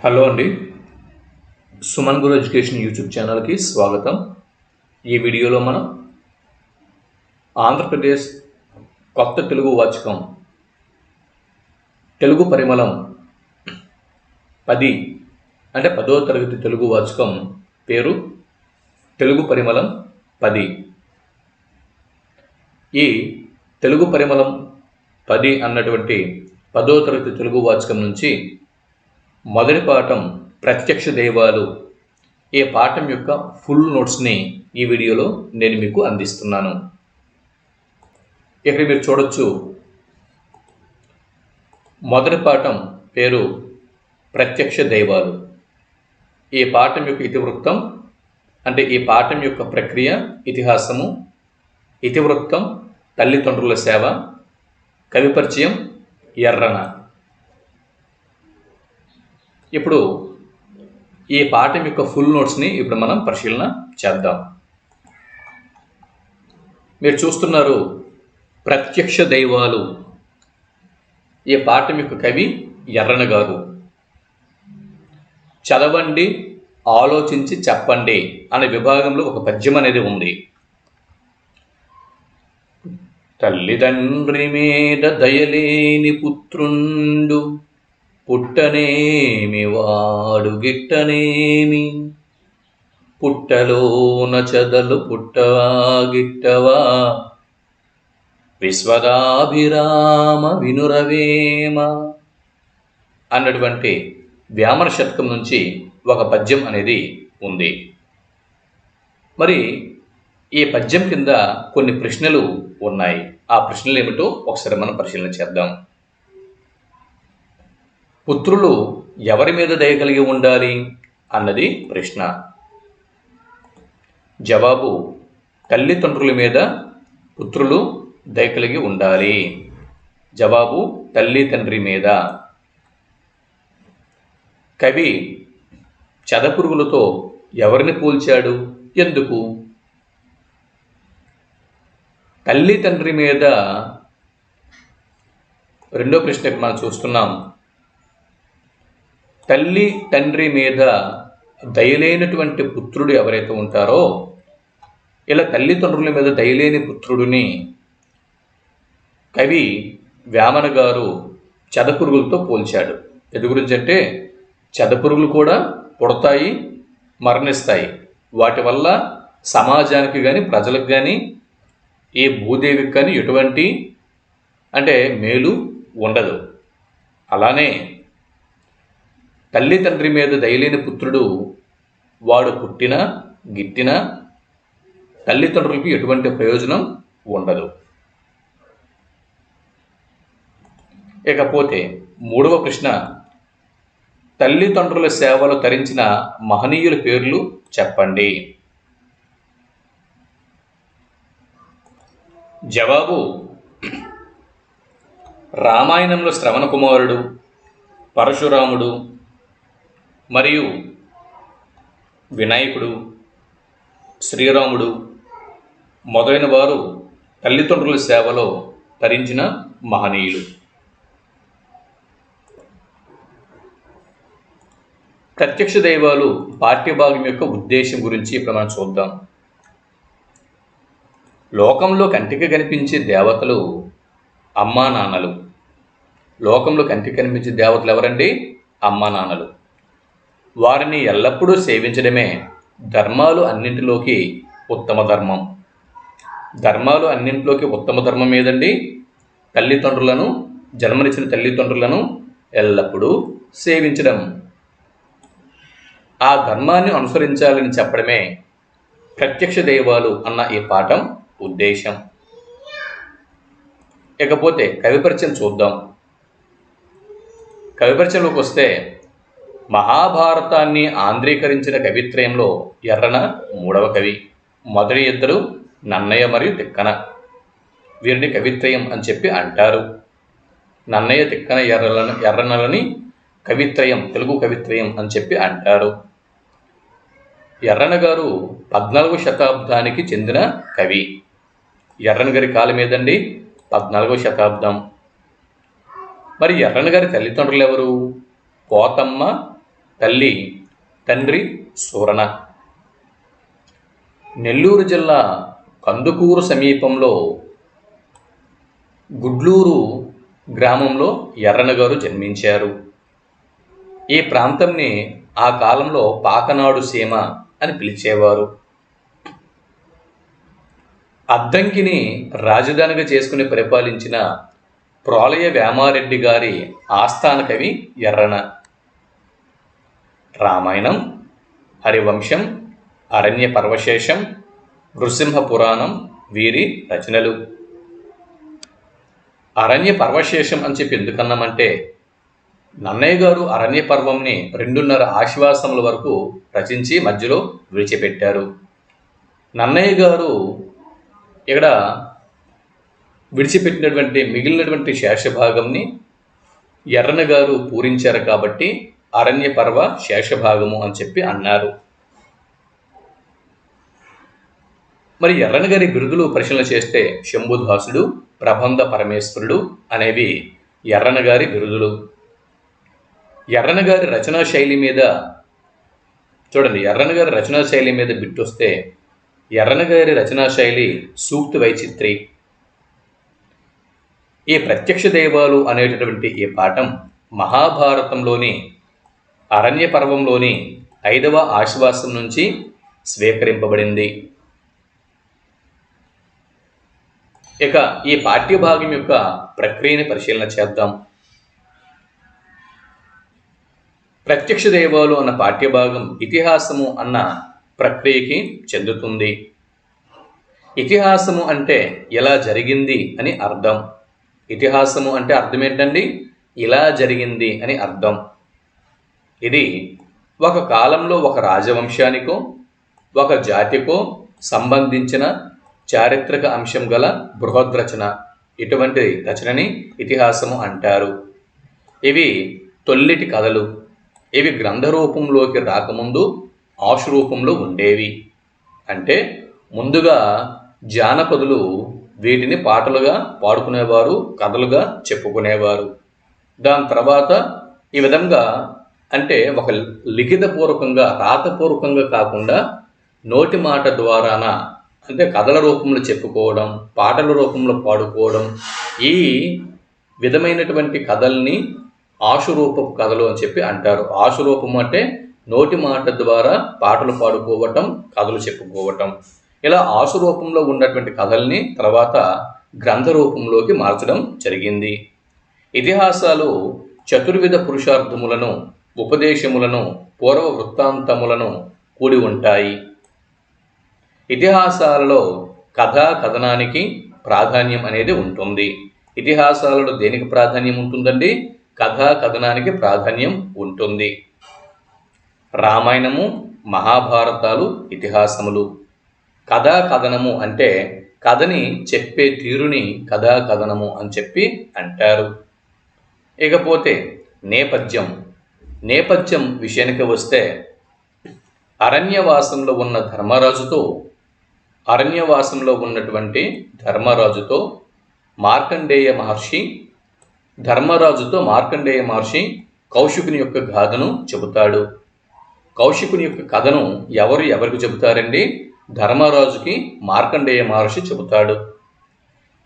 Hello అండి. సుమన్ గురు education YouTube ఛానల్కి స్వాగతం. ఈ వీడియోలో మనం ఆంధ్రప్రదేశ్ కొత్త తెలుగు వాచకం తెలుగు పరిమళం 10 అంటే 10వ తరగతి తెలుగు వాచకం పేరు తెలుగు పరిమళం 10. ఈ తెలుగు పరిమళం 10 అన్నటువంటి 10వ తరగతి తెలుగు వాచకం నుంచి మొదటి పాఠం ప్రత్యక్ష దైవాలు ఈ పాఠం యొక్క ఫుల్ నోట్స్ని ఈ వీడియోలో నేను మీకు అందిస్తున్నాను. ఇక్కడ మీరు చూడొచ్చు, మొదటి పాఠం పేరు ప్రత్యక్ష దైవాలు. ఈ పాఠం యొక్క ఇతివృత్తం అంటే ఈ పాఠం యొక్క ప్రక్రియ ఇతిహాసము, ఇతివృత్తం తల్లిదండ్రుల సేవ, కవి పరిచయం ఎర్రన. ఇప్పుడు ఈ పాఠం యొక్క ఫుల్ నోట్స్ని ఇప్పుడు మనం పరిశీలన చేద్దాం. మీరు చూస్తున్నారు ప్రత్యక్ష దైవాలు. ఈ పాఠం యొక్క కవి ఎర్రన గారు. చదవండి, ఆలోచించి చెప్పండి అనే విభాగంలో ఒక పద్యం అనేది ఉంది. తల్లిదండ్రి మీద దయలేని పుత్రుండు, పుట్టనేమి వాడు గిట్టనేమి, పుట్టలోన చదలు పుట్టవా గిట్టవా, విశ్వదాభిరామ వినురవేమ అన్నటువంటి వ్యామన శతకం నుంచి ఒక పద్యం అనేది ఉంది. మరి ఈ పద్యం కింద కొన్ని ప్రశ్నలు ఉన్నాయి. ఆ ప్రశ్నలు ఏమిటో ఒకసారి మనం పరిశీలన చేద్దాం. పుత్రులు ఎవరి మీద దయ కలిగి ఉండాలి అన్నది ప్రశ్న. జవాబు, తల్లిదండ్రుల మీద పుత్రులు దయ కలిగి ఉండాలి. జవాబు, తల్లి తండ్రి మీద. కవి చదపురుగులతో ఎవరిని పోల్చాడు, ఎందుకు? తల్లి తండ్రి మీద రెండో ప్రశ్నకు మనం చూస్తున్నాం. తల్లి తండ్రి మీద దయలేనటువంటి పుత్రుడు ఎవరైతే ఉంటారో, ఇలా తల్లిదండ్రుల మీద దయలేని పుత్రుడిని కవి వేమన గారు చదపురుగులతో పోల్చాడు. ఎందు గురించి అంటే చదపురుగులు కూడా పుడతాయి, మరణిస్తాయి. వాటి వల్ల సమాజానికి కానీ ప్రజలకు కానీ ఏ భూదేవికి కానీ ఎటువంటి అంటే మేలు ఉండదు. అలానే తల్లి తండ్రి మీద దయలేని పుత్రుడు వాడు పుట్టినా గిట్టినా తల్లిదండ్రులకు ఎటువంటి ప్రయోజనం ఉండదు. ఇకపోతే మూడవ ప్రశ్న, తల్లిదండ్రుల సేవలు తరించిన మహనీయుల పేర్లు చెప్పండి. జవాబు, రామాయణంలో శ్రవణ కుమారుడు, పరశురాముడు మరియు వినాయకుడు, శ్రీరాముడు మొదలైన వారు తల్లిదండ్రుల సేవలో తరించిన మహనీయులు. ప్రత్యక్ష దైవాలు పాఠ్యభాగం యొక్క ఉద్దేశం గురించి ఇప్పుడు మనం చూద్దాం. లోకంలో కంటికి కనిపించే దేవతలు అమ్మా నాన్నలు. లోకంలో కంటికి కనిపించే దేవతలు ఎవరండి? అమ్మా నాన్నలు. వారిని ఎల్లప్పుడూ సేవించడమే ధర్మాలు అన్నింటిలోకి ఉత్తమ ధర్మం. ధర్మాలు అన్నింటిలోకి ఉత్తమ ధర్మం ఏదండి? తల్లిదండ్రులను, జన్మనిచ్చిన తల్లిదండ్రులను ఎల్లప్పుడూ సేవించడం. ఆ ధర్మాన్ని అనుసరించాలని చెప్పడమే ప్రత్యక్ష దైవాలు అన్న ఈ పాఠం ఉద్దేశం. ఇకపోతే కవి పరిచయం చూద్దాం. కవి పరిచయంలోకి వస్తే, మహాభారతాన్ని ఆంధ్రీకరించిన కవిత్రయంలో ఎర్రన మూడవ కవి. మొదటి ఇద్దరు నన్నయ్య మరియు తిక్కన. వీరిని కవిత్రయం అని చెప్పి అంటారు. నన్నయ్య, తిక్కన, ఎర్రనలని కవిత్రయం, తెలుగు కవిత్రయం అని చెప్పి అంటారు. ఎర్రన గారు 14వ శతాబ్దానికి చెందిన కవి. ఎర్రన గారి కాలం ఏదండి? 14వ శతాబ్దం. మరి ఎర్రన గారి తల్లిదండ్రులు ఎవరు? పోతమ్మ, తల్లి తండ్రి సూరణ. నెల్లూరు జిల్లా కందుకూరు సమీపంలో గుడ్లూరు గ్రామంలో ఎర్రన గారు జన్మించారు. ఈ ప్రాంతంని ఆ కాలంలో పాకనాడు సీమ అని పిలిచేవారు. అద్దంకిని రాజధానిగా చేసుకుని పరిపాలించిన ప్రోలయ వేమారెడ్డి గారి ఆస్థాన కవి ఎర్రన. రామాయణం, హరివంశం, అరణ్య పర్వశేషం, నృసింహ పురాణం వీరి రచనలు. అరణ్య పర్వశేషం అని చెప్పి ఎందుకన్నామంటే, నన్నయ్య గారు అరణ్య పర్వంని 2.5 ఆశ్వాసముల వరకు రచించి మధ్యలో విడిచిపెట్టారు. నన్నయ్య గారు ఇక్కడ విడిచిపెట్టినటువంటి మిగిలినటువంటి శేషభాగంని ఎర్రన గారు పూరించారు కాబట్టి అరణ్య పర్వ శేషభాగము అని చెప్పి అన్నారు. మరి ఎర్రన గారి బిరుదులు పరిశీలన చేస్తే శంభుదాసుడు, ప్రబంధ పరమేశ్వరుడు అనేవి ఎర్రన గారి బిరుదులు. ఎర్రన గారి రచనా శైలి మీద చూడండి, ఎర్రన గారి రచనా శైలి మీద బిట్టొస్తే ఎర్రన గారి రచనా శైలి సూక్తి వైచిత్రి. ఈ ప్రత్యక్ష దైవాలు అనేటటువంటి ఈ పాఠం మహాభారతంలోని అరణ్య పర్వంలోని 5వ ఆశ్వాసం నుంచి స్వీకరింపబడింది. ఇక ఈ పాఠ్యభాగం యొక్క ప్రక్రియని పరిశీలన చేద్దాం. ప్రత్యక్ష దైవాలు అన్న పాఠ్యభాగం ఇతిహాసము అన్న ప్రక్రియకి చెందుతుంది. ఇతిహాసము అంటే ఇలా జరిగింది అని అర్థం. ఇతిహాసము అంటే అర్థం ఏంటండి? ఇలా జరిగింది అని అర్థం. ఇది ఒక కాలంలో ఒక రాజవంశానికో ఒక జాతికో సంబంధించిన చారిత్రక అంశం గల బృహద్రచన. ఇటువంటి రచనని ఇతిహాసము అంటారు. ఇవి తొల్లిటి కథలు. ఇవి గ్రంథ రూపంలోకి రాకముందు ఆశు రూపంలో ఉండేవి. అంటే ముందుగా జానపదులు వీటిని పాటలుగా పాడుకునేవారు, కథలుగా చెప్పుకునేవారు. దాని తర్వాత ఈ విధంగా అంటే ఒక లిఖితపూర్వకంగా, రాతపూర్వకంగా కాకుండా నోటి మాట ద్వారాన అంటే కథల రూపంలో చెప్పుకోవడం, పాటల రూపంలో పాడుకోవడం, ఈ విధమైనటువంటి కథల్ని ఆశురూపపు కథలు అని చెప్పి అంటారు. ఆశురూపం అంటే నోటి మాట ద్వారా పాటలు పాడుకోవటం, కథలు చెప్పుకోవటం. ఇలా ఆశురూపంలో ఉన్నటువంటి కథల్ని తర్వాత గ్రంథ రూపంలోకి మార్చడం జరిగింది. ఇతిహాసాలు చతుర్విధ పురుషార్థములను, ఉపదేశములను, పూర్వ వృత్తాంతములను కూడి ఉంటాయి. ఇతిహాసాలలో కథా కథనానికి ప్రాధాన్యం అనేది ఉంటుంది. ఇతిహాసాలలో దేనికి ప్రాధాన్యం ఉంటుందండి? కథా కథనానికి ప్రాధాన్యం ఉంటుంది. రామాయణము, మహాభారతాలు ఇతిహాసములు. కథా కథనము అంటే కథని చెప్పే తీరుని కథా కథనము అని చెప్పి అంటారు. ఇకపోతే నేపథ్యం. నేపథ్యం విషయానికి వస్తే అరణ్యవాసంలో ఉన్న ధర్మరాజుతో, అరణ్యవాసంలో ఉన్నటువంటి ధర్మరాజుతో మార్కండేయ మహర్షి, ధర్మరాజుతో మార్కండేయ మహర్షి కౌశికుని యొక్క గాథను చెబుతాడు. కౌశికుని యొక్క కథను ఎవరికి చెబుతారండి? ధర్మరాజుకి మార్కండేయ మహర్షి చెబుతాడు.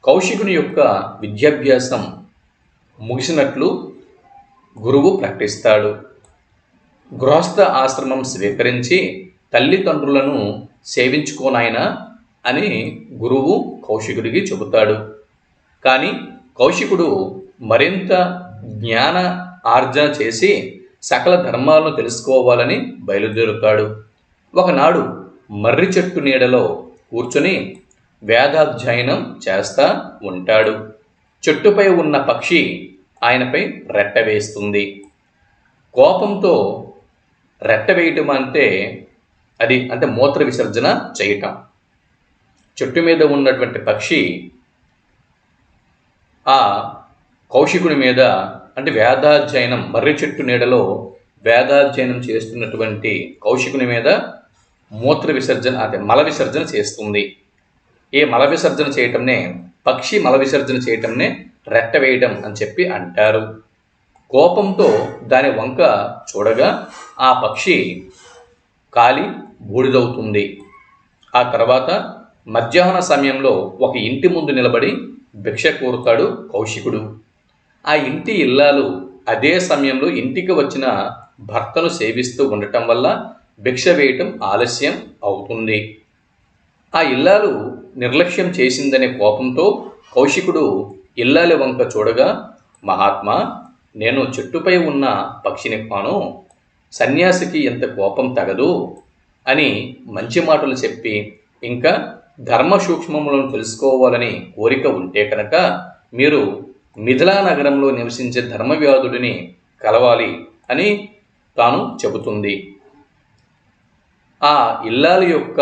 కౌశికుని యొక్క విద్యాభ్యాసం ముగిసినట్లు గురువు ప్రకటిస్తాడు. గృహస్థ ఆశ్రమం స్వీకరించి తల్లిదండ్రులను సేవించుకోనాయనా అని గురువు కౌశికుడికి చెబుతాడు. కానీ కౌశికుడు మరింత జ్ఞాన ఆర్జన చేసి సకల ధర్మాలను తెలుసుకోవాలని బయలుదేరుతాడు. ఒకనాడు మర్రి చెట్టు నీడలో కూర్చుని వేదాధ్యయనం చేస్తా ఉంటాడు. చెట్టుపై ఉన్న పక్షి ఆయనపై రెట్ట వేస్తుంది. కోపంతో రెట్ట వేయటం అంటే అది అంటే మూత్ర విసర్జన చేయటం. చెట్టు మీద ఉన్నటువంటి పక్షి ఆ కౌశికుని మీద అంటే వేదాధ్యయనం, మర్రి చెట్టు నీడలో వేదాధ్యయనం చేస్తున్నటువంటి కౌశికుని మీద మూత్ర విసర్జన అంటే మల విసర్జన చేస్తుంది. ఈ మల విసర్జన చేయటంనే, పక్షి మల విసర్జన చేయటంనే రెట్ట వేయడం అని చెప్పి అంటారు. కోపంతో దాని వంక చూడగా ఆ పక్షి కాలి బూడిదవుతుంది. ఆ తర్వాత మధ్యాహ్న సమయంలో ఒక ఇంటి ముందు నిలబడి భిక్ష కోరుతాడు కౌశికుడు. ఆ ఇంటి ఇల్లాలు అదే సమయంలో ఇంటికి వచ్చిన భర్తను సేవిస్తూ ఉండటం వల్ల భిక్ష వేయటం ఆలస్యం అవుతుంది. ఆ ఇల్లాలు నిర్లక్ష్యం చేసిందనే కోపంతో కౌశికుడు ఇల్లాలి వంక చూడగా, మహాత్మా, నేను చెట్టుపై ఉన్న పక్షిని కాను, సన్యాసికి ఎంత కోపం తగదు అని మంచి మాటలు చెప్పి, ఇంకా ధర్మ సూక్ష్మములను తెలుసుకోవాలని కోరిక ఉంటే కనుక మీరు మిథిలా నగరంలో నివసించే ధర్మవ్యాధుడిని కలవాలి అని తాను చెబుతుంది. ఆ ఇల్లాలి యొక్క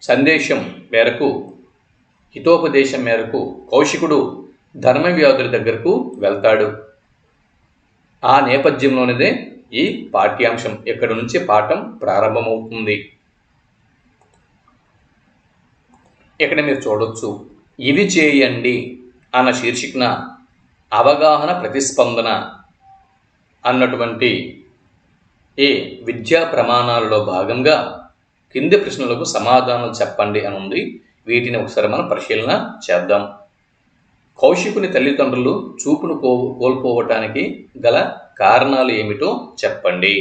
సందేశం మేరకు, హితోపదేశం మేరకు కౌశికుడు ధర్మవ్యాధుడి దగ్గరకు వెళ్తాడు. ఆ నేపథ్యంలోనిదే ఈ పాఠ్యాంశం. ఇక్కడి నుంచి పాఠం ప్రారంభమవుతుంది. ఇక్కడ మీరు చూడొచ్చు, ఇవి చేయండి అన్న శీర్షికన అవగాహన ప్రతిస్పందన అన్నటువంటి ఈ విద్యా ప్రమాణాలలో భాగంగా కింది ప్రశ్నలకు సమాధానాలు చెప్పండి అని ఉంది. వీటిని ఒకసారి మనం పరిశీలన చేద్దాం. కౌశికుని తల్లిదండ్రులు చూపును కోల్పోవటానికి గల కారణాలు ఏమిటో చెప్పండి.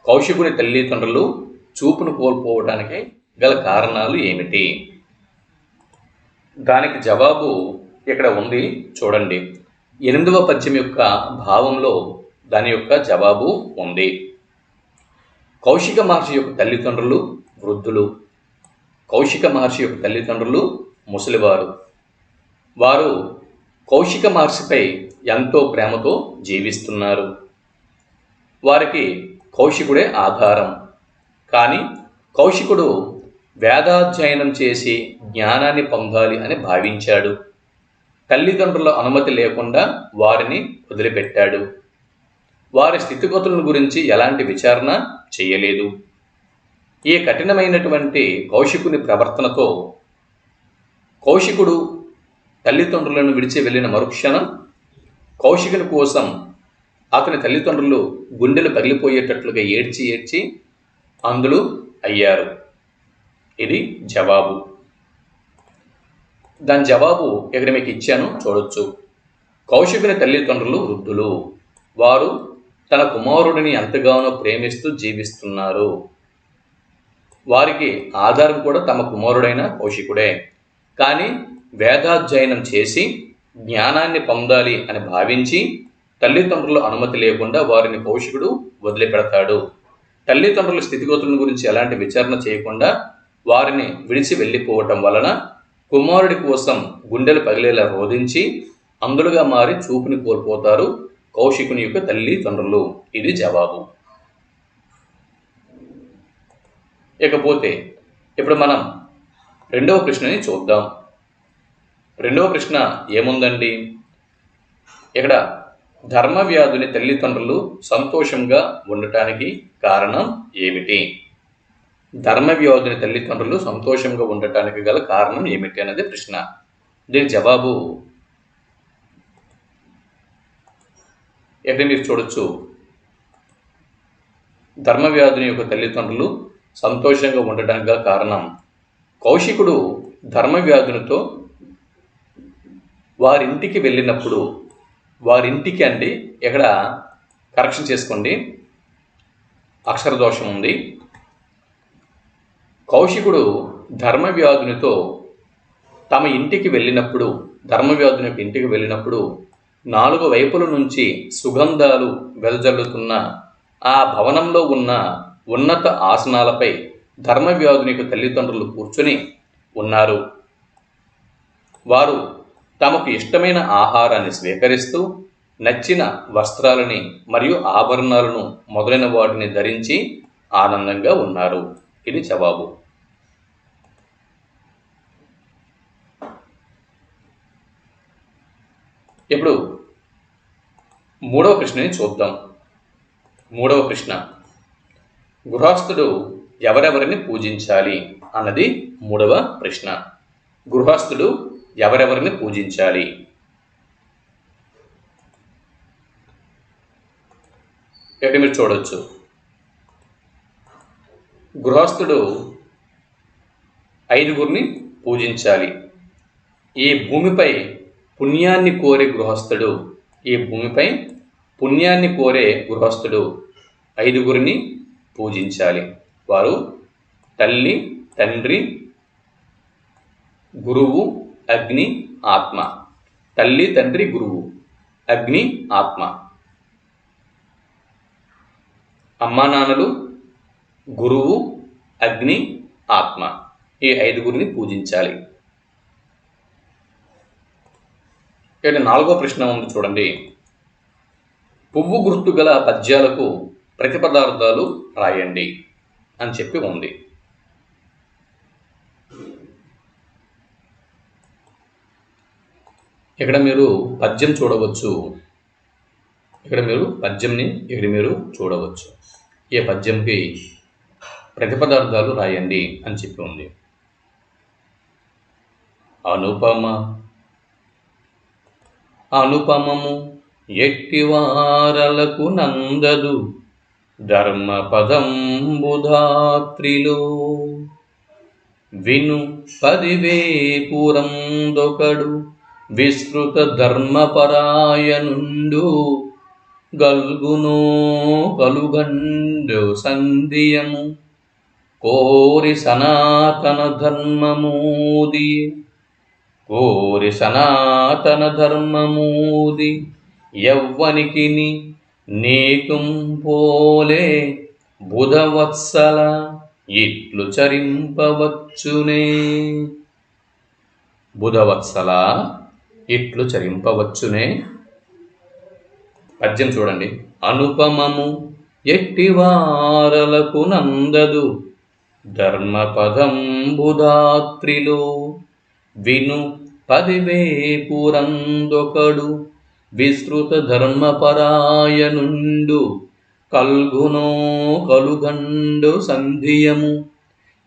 కౌశికుని తల్లిదండ్రులు చూపును కోల్పోవటానికి గల కారణాలు ఏమిటి? దానికి జవాబు ఇక్కడ ఉంది, చూడండి. 8వ పద్యం యొక్క భావంలో దాని యొక్క జవాబు ఉంది. కౌశిక మహర్షి యొక్క తల్లిదండ్రులు వృద్ధులు. కౌశిక మహర్షి యొక్క తల్లిదండ్రులు ముసలివారు. వారు కౌశిక మహర్షిపై ఎంతో ప్రేమతో జీవిస్తున్నారు. వారికి కౌశికుడే ఆధారం. కానీ కౌశికుడు వేదాధ్యయనం చేసి జ్ఞానాన్ని పొందాలి అని భావించాడు. తల్లిదండ్రుల అనుమతి లేకుండా వారిని వదిలిపెట్టాడు. వారి స్థితిగతులను గురించి ఎలాంటి విచారణ చేయలేదు. ఈ కఠినమైనటువంటి కౌశికుని ప్రవర్తనతో కౌశికుడు తల్లిదండ్రులను విడిచి వెళ్ళిన మరుక్షణం కౌశికుని కోసం అతని తల్లిదండ్రులు గుండెలు పగిలిపోయేటట్లుగా ఏడ్చి ఏడ్చి అందులు అయ్యారు. ఇది జవాబు. దాని జవాబు ఇక్కడ మీకు ఇచ్చాను, చూడొచ్చు. కౌశికుని తల్లిదండ్రులు వృద్ధులు. వారు తన కుమారుడిని ఎంతగానో ప్రేమిస్తూ జీవిస్తున్నారు. వారికి ఆధారం కూడా తమ కుమారుడైన కౌశికుడే. కానీ వేదాధ్యయనం చేసి జ్ఞానాన్ని పొందాలి అని భావించి తల్లిదండ్రుల అనుమతి లేకుండా వారిని కౌశికుడు వదిలిపెడతాడు. తల్లిదండ్రుల స్థితిగతుల గురించి ఎలాంటి విచారణ చేయకుండా వారిని విడిచి వెళ్ళిపోవటం వలన కుమారుడి కోసం గుండెలు పగిలేలా రోధించి అందులుగా మారి చూపుని కోల్పోతారు కౌశికుని యొక్క తల్లిదండ్రులు. ఇది జవాబు. ఇకపోతే ఇప్పుడు మనం 2వ ప్రశ్నని చూద్దాం. 2వ ప్రశ్న ఏముందండి? ఇక్కడ ధర్మవ్యాధుని తల్లిదండ్రులు సంతోషంగా ఉండటానికి కారణం ఏమిటి? ధర్మవ్యాధుని తల్లిదండ్రులు సంతోషంగా ఉండటానికి గల కారణం ఏమిటి అనేది ప్రశ్న. దీని జవాబు ఇక్కడ మీరు చూడొచ్చు. ధర్మవ్యాధుని యొక్క తల్లిదండ్రులు సంతోషంగా ఉండటానికి గల కారణం, కౌశికుడు ధర్మవ్యాధునితో వారింటికి వెళ్ళినప్పుడు, వారింటికి అండి, ఇక్కడ కరెక్షన్ చేసుకోండి, అక్షర దోషం ఉంది. కౌశికుడు ధర్మవ్యాధునితో తమ ఇంటికి వెళ్ళినప్పుడు, ధర్మవ్యాధుని యొక్క ఇంటికి వెళ్ళినప్పుడు 4 వైపుల నుంచి సుగంధాలు వెదజల్లుతున్న ఆ భవనంలో ఉన్న ఉన్నత ఆసనాలపై ధర్మవ్యాధుని యొక్క తల్లిదండ్రులు కూర్చొని ఉన్నారు. వారు తమకు ఇష్టమైన ఆహారాన్ని స్వీకరిస్తూ నచ్చిన వస్త్రాలని మరియు ఆభరణాలను మొదలైన వాటిని ధరించి ఆనందంగా ఉన్నారు. ఇది జవాబు. ఇప్పుడు 3వ ప్రశ్నని చూద్దాం. 3వ ప్రశ్న, గృహస్థుడు ఎవరెవరిని పూజించాలి అన్నది 3వ ప్రశ్న. గృహస్థుడు ఎవరెవరిని పూజించాలి? ఇక్కడ మీరు చూడవచ్చు, గృహస్థుడు 5గురిని పూజించాలి. ఈ భూమిపై పుణ్యాన్ని కోరే గృహస్థుడు ఈ భూమిపై పుణ్యాన్ని కోరే గృహస్థుడు 5గురిని పూజించాలి. వారు తల్లి, తండ్రి, గురువు, అగ్ని, ఆత్మ. తల్లి, తండ్రి, గురువు, అగ్ని, ఆత్మ. అమ్మా నాన్నలు, గురువు, అగ్ని, ఆత్మ. ఈ 5గురిని పూజించాలి. ఇక్కడ 4వ ప్రశ్న ఉంది చూడండి. పువ్వు గుర్తు గల పద్యాలకు ప్రతిపదార్థాలు రాయండి అని చెప్పి ఉంది. ఇక్కడ మీరు పద్యం చూడవచ్చు. ఇక్కడ మీరు చూడవచ్చు. ఈ పద్యంకి ప్రతిపదార్థాలు రాయండి అని చెప్పి ఉంది. అనుపమము ఎట్టివారలకు నందదు ధర్మపదంబుధాత్రిలో, విను 10,000 విస్తృత ధర్మపరాయనుండు, గల్గునో కలుగండు సంధియము, కోరి సనాతన ధర్మమూది, యవ్వనికిని నీకుం పోలే బుధవత్సల ఇట్లు చరింపవచ్చునే. బుధవత్సల ఇట్లు చరింపవచ్చునే. పద్యం చూడండి. అనుపమము ఎట్టివారలకు నందదు ధర్మపదంబుధాత్రిలో, విను 10,000 విస్తృత ధర్మపరాయనుండు, కలుగండు సంధియము,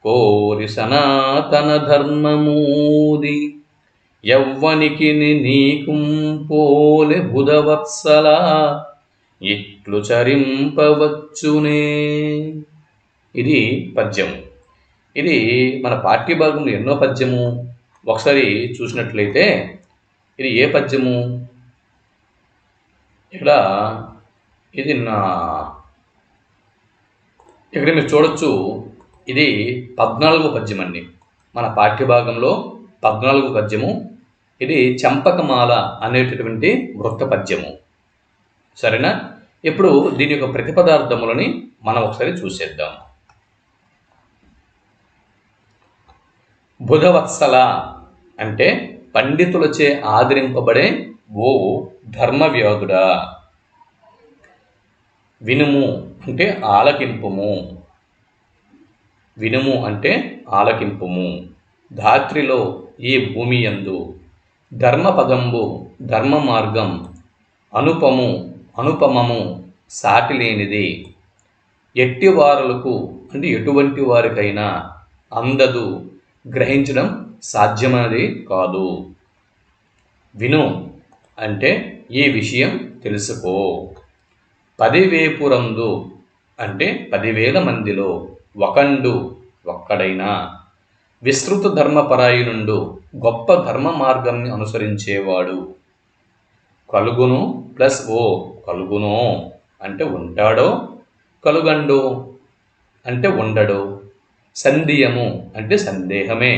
కోరి సనాతన ధర్మమూది, యవ్వనికి నీకుం పోలె బుధవత్సల ఇట్లు చరింపవచ్చునే. ఇది పద్యం. ఇది మన పాఠ్యభాగంలో ఎన్నో పద్యము. ఒకసారి చూసినట్లయితే ఇది ఏ పద్యము? ఇక్కడ మీరు చూడొచ్చు, ఇది 14వ పద్యం అండి. మన పాఠ్యభాగంలో 14వ పద్యము. ఇది చంపకమాల అనేటటువంటి వృత్త పద్యము. సరేనా? ఇప్పుడు దీని యొక్క ప్రతిపదార్థములని మనం ఒకసారి చూసేద్దాం. బుధవత్సల అంటే పండితులచే ఆదరింపబడే ఓ ధర్మవ్యాధుడా. వినుము అంటే ఆలకింపుము. వినుము అంటే ఆలకింపుము. ధాత్రిలో ఈ భూమి యందు ధర్మపదంబు ధర్మ మార్గం అనుపమము సాటిలేనిది. ఎట్టివారులకు అంటే ఎటువంటి వారికైనా అందదు, గ్రహించడం సాధ్యమైనది కాదు. విను అంటే ఈ విషయం తెలుసుకో. 10,000 అంటే 10,000 మందిలో ఒక్కడైనా విస్తృత ధర్మపరాయణుండు, గొప్ప ధర్మ మార్గాన్ని అనుసరించేవాడు. కలుగును ప్లస్ ఓ కలుగునో అంటే ఉంటాడో, కలుగండు అంటే ఉండడు, సందేహము అంటే సందేహమే,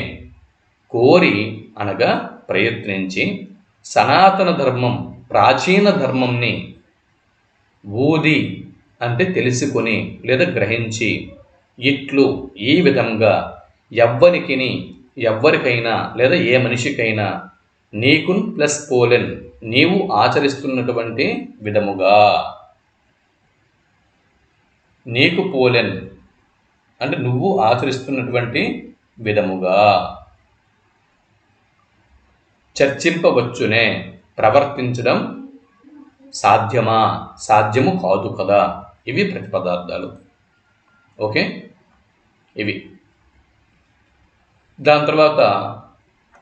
కోరి అనగా ప్రయత్నించి, సనాతన ధర్మం ప్రాచీన ధర్మంని, ఊది అంటే తెలుసుకొని లేదా గ్రహించి, ఇట్లు ఈ విధంగా ఎవ్వరికైనా లేదా ఏ మనిషికైనా నీకున్ ప్లస్ పోలెన్ నీవు ఆచరిస్తున్నటువంటి విధముగా. నీకు పోలెన్ అంటే నువ్వు ఆచరిస్తున్నటువంటి విధముగా. చర్చింపవచ్చునే ప్రవర్తించడం సాధ్యమా? సాధ్యము కాదు కదా. ఇవి ప్రతిపదార్థాలు. ఓకే, ఇవి. దాని తర్వాత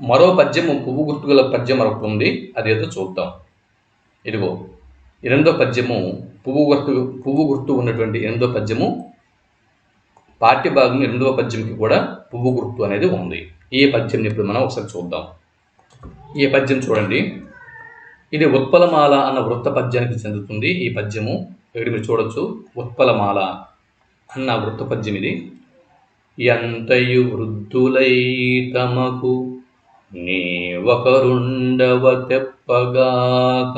మరో పద్యము, పువ్వు గుర్తుగల పద్యం మరొకటి ఉంది. అదేదో చూద్దాం. ఇదిగో, ఎనిమిదో పద్యము పువ్వు గుర్తు ఉన్నటువంటి ఎనిమిదో పద్యము పాఠ్యభాగం ఎనిమిదవ పద్యంకి కూడా పువ్వు గుర్తు అనేది ఉంది. ఈ పద్యం ఇప్పుడు మనం ఒకసారి చూద్దాం. ఈ పద్యం చూడండి, ఇది ఉత్పలమాల అన్న వృత్త పద్యానికి చెందుతుంది. ఈ పద్యము ఇక్కడ మీరు చూడొచ్చు, ఉత్పలమాల అన్న వృత్త పద్యం ఇది. ఎంతయు వృద్ధులై తమకు నీ ఒకరుండవ తెప్పగాక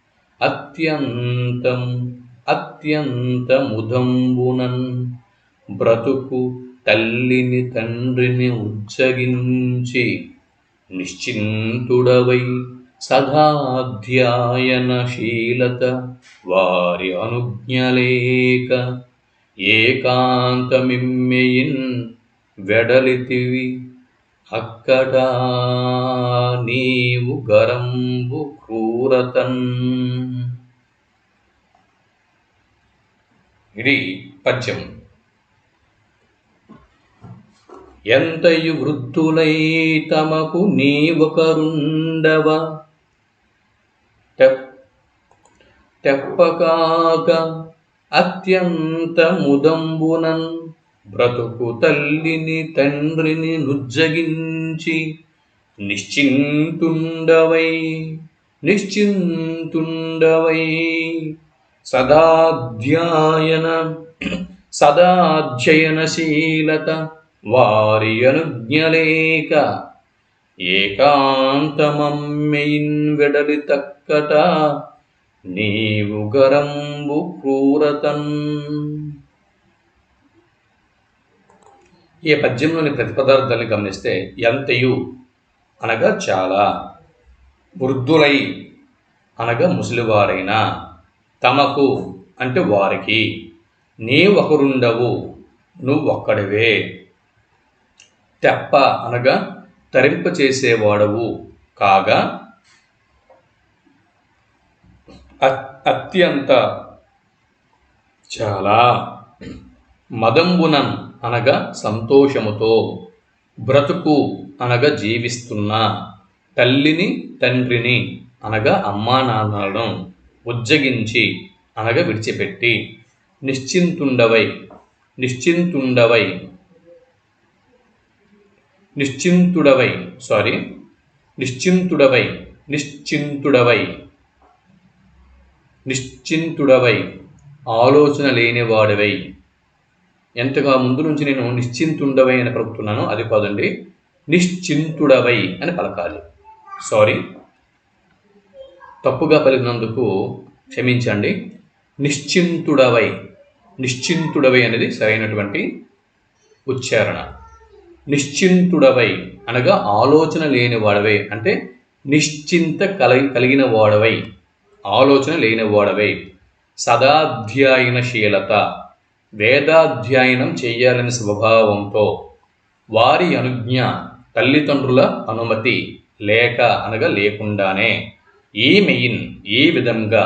అత్యంతముదంబునన్ బ్రతుకు తల్లిని తండ్రిని ఉజ్జగించి నిశ్చింతుడవై సదాధ్యాయనశీలత వారి అనుజ్ఞలేక ఏకాంతమిమ్మెయిన్ వెడలితివి అక్కట నీవు గరంబు క్రూరతన్. ఇది పద్యం. ఎంతయు వృద్ధులై తమకు నీ ఒకరుండవ తెప్పకాక అత్యంతముదంబునన్ బ్రతుకు తల్లిని తండ్రిని నుజ్జగించి నిశ్చింతుండవై సదాధ్యయనశీలత వారి అనుజ్ఞలేక ఏకాంతమమ్మెయిన్ వెడలి తక్కట నీవు గరంబు క్రూరతన్. ఈ పద్యంలోని ప్రతిపదార్థాన్ని గమనిస్తే ఎంతయు అనగా చాలా, వృద్ధులై అనగా ముసలివారైనా, తమకు అంటే వారికి, నీ ఒకరుండవు నువ్వొక్కడివే, తెప్ప అనగా తరింప చేసేవాడవు కాగా, అత్యంత చాలా, మదంబునన్ అనగా సంతోషముతో, బ్రతుకు అనగా జీవిస్తున్న, తల్లిని తండ్రిని అనగా అమ్మా నాన్నలను ఉజ్జగించి అనగా విడిచిపెట్టి, నిశ్చింతుడవై ఆలోచన లేనివాడవై. ఎంతగా ముందు నుంచి నేను నిశ్చింతుండవై అని పలుకుతున్నాను, అది కాదండి, నిశ్చింతుడవై అని పలకాలి. తప్పుగా పలికినందుకు క్షమించండి. నిశ్చింతుడవై అనేది సరైనటువంటి ఉచ్చారణ. నిశ్చింతుడవై అనగా ఆలోచన లేని వాడవై, అంటే నిశ్చింత కలిగిన వాడవై, ఆలోచన లేని వాడవై. సదాధ్యాయనశీలత వేదాధ్యయనం చేయాలని స్వభావంతో, వారి అనుజ్ఞ తల్లిదండ్రుల అనుమతి లేక అనగా లేకుండానే, ఈ విధంగా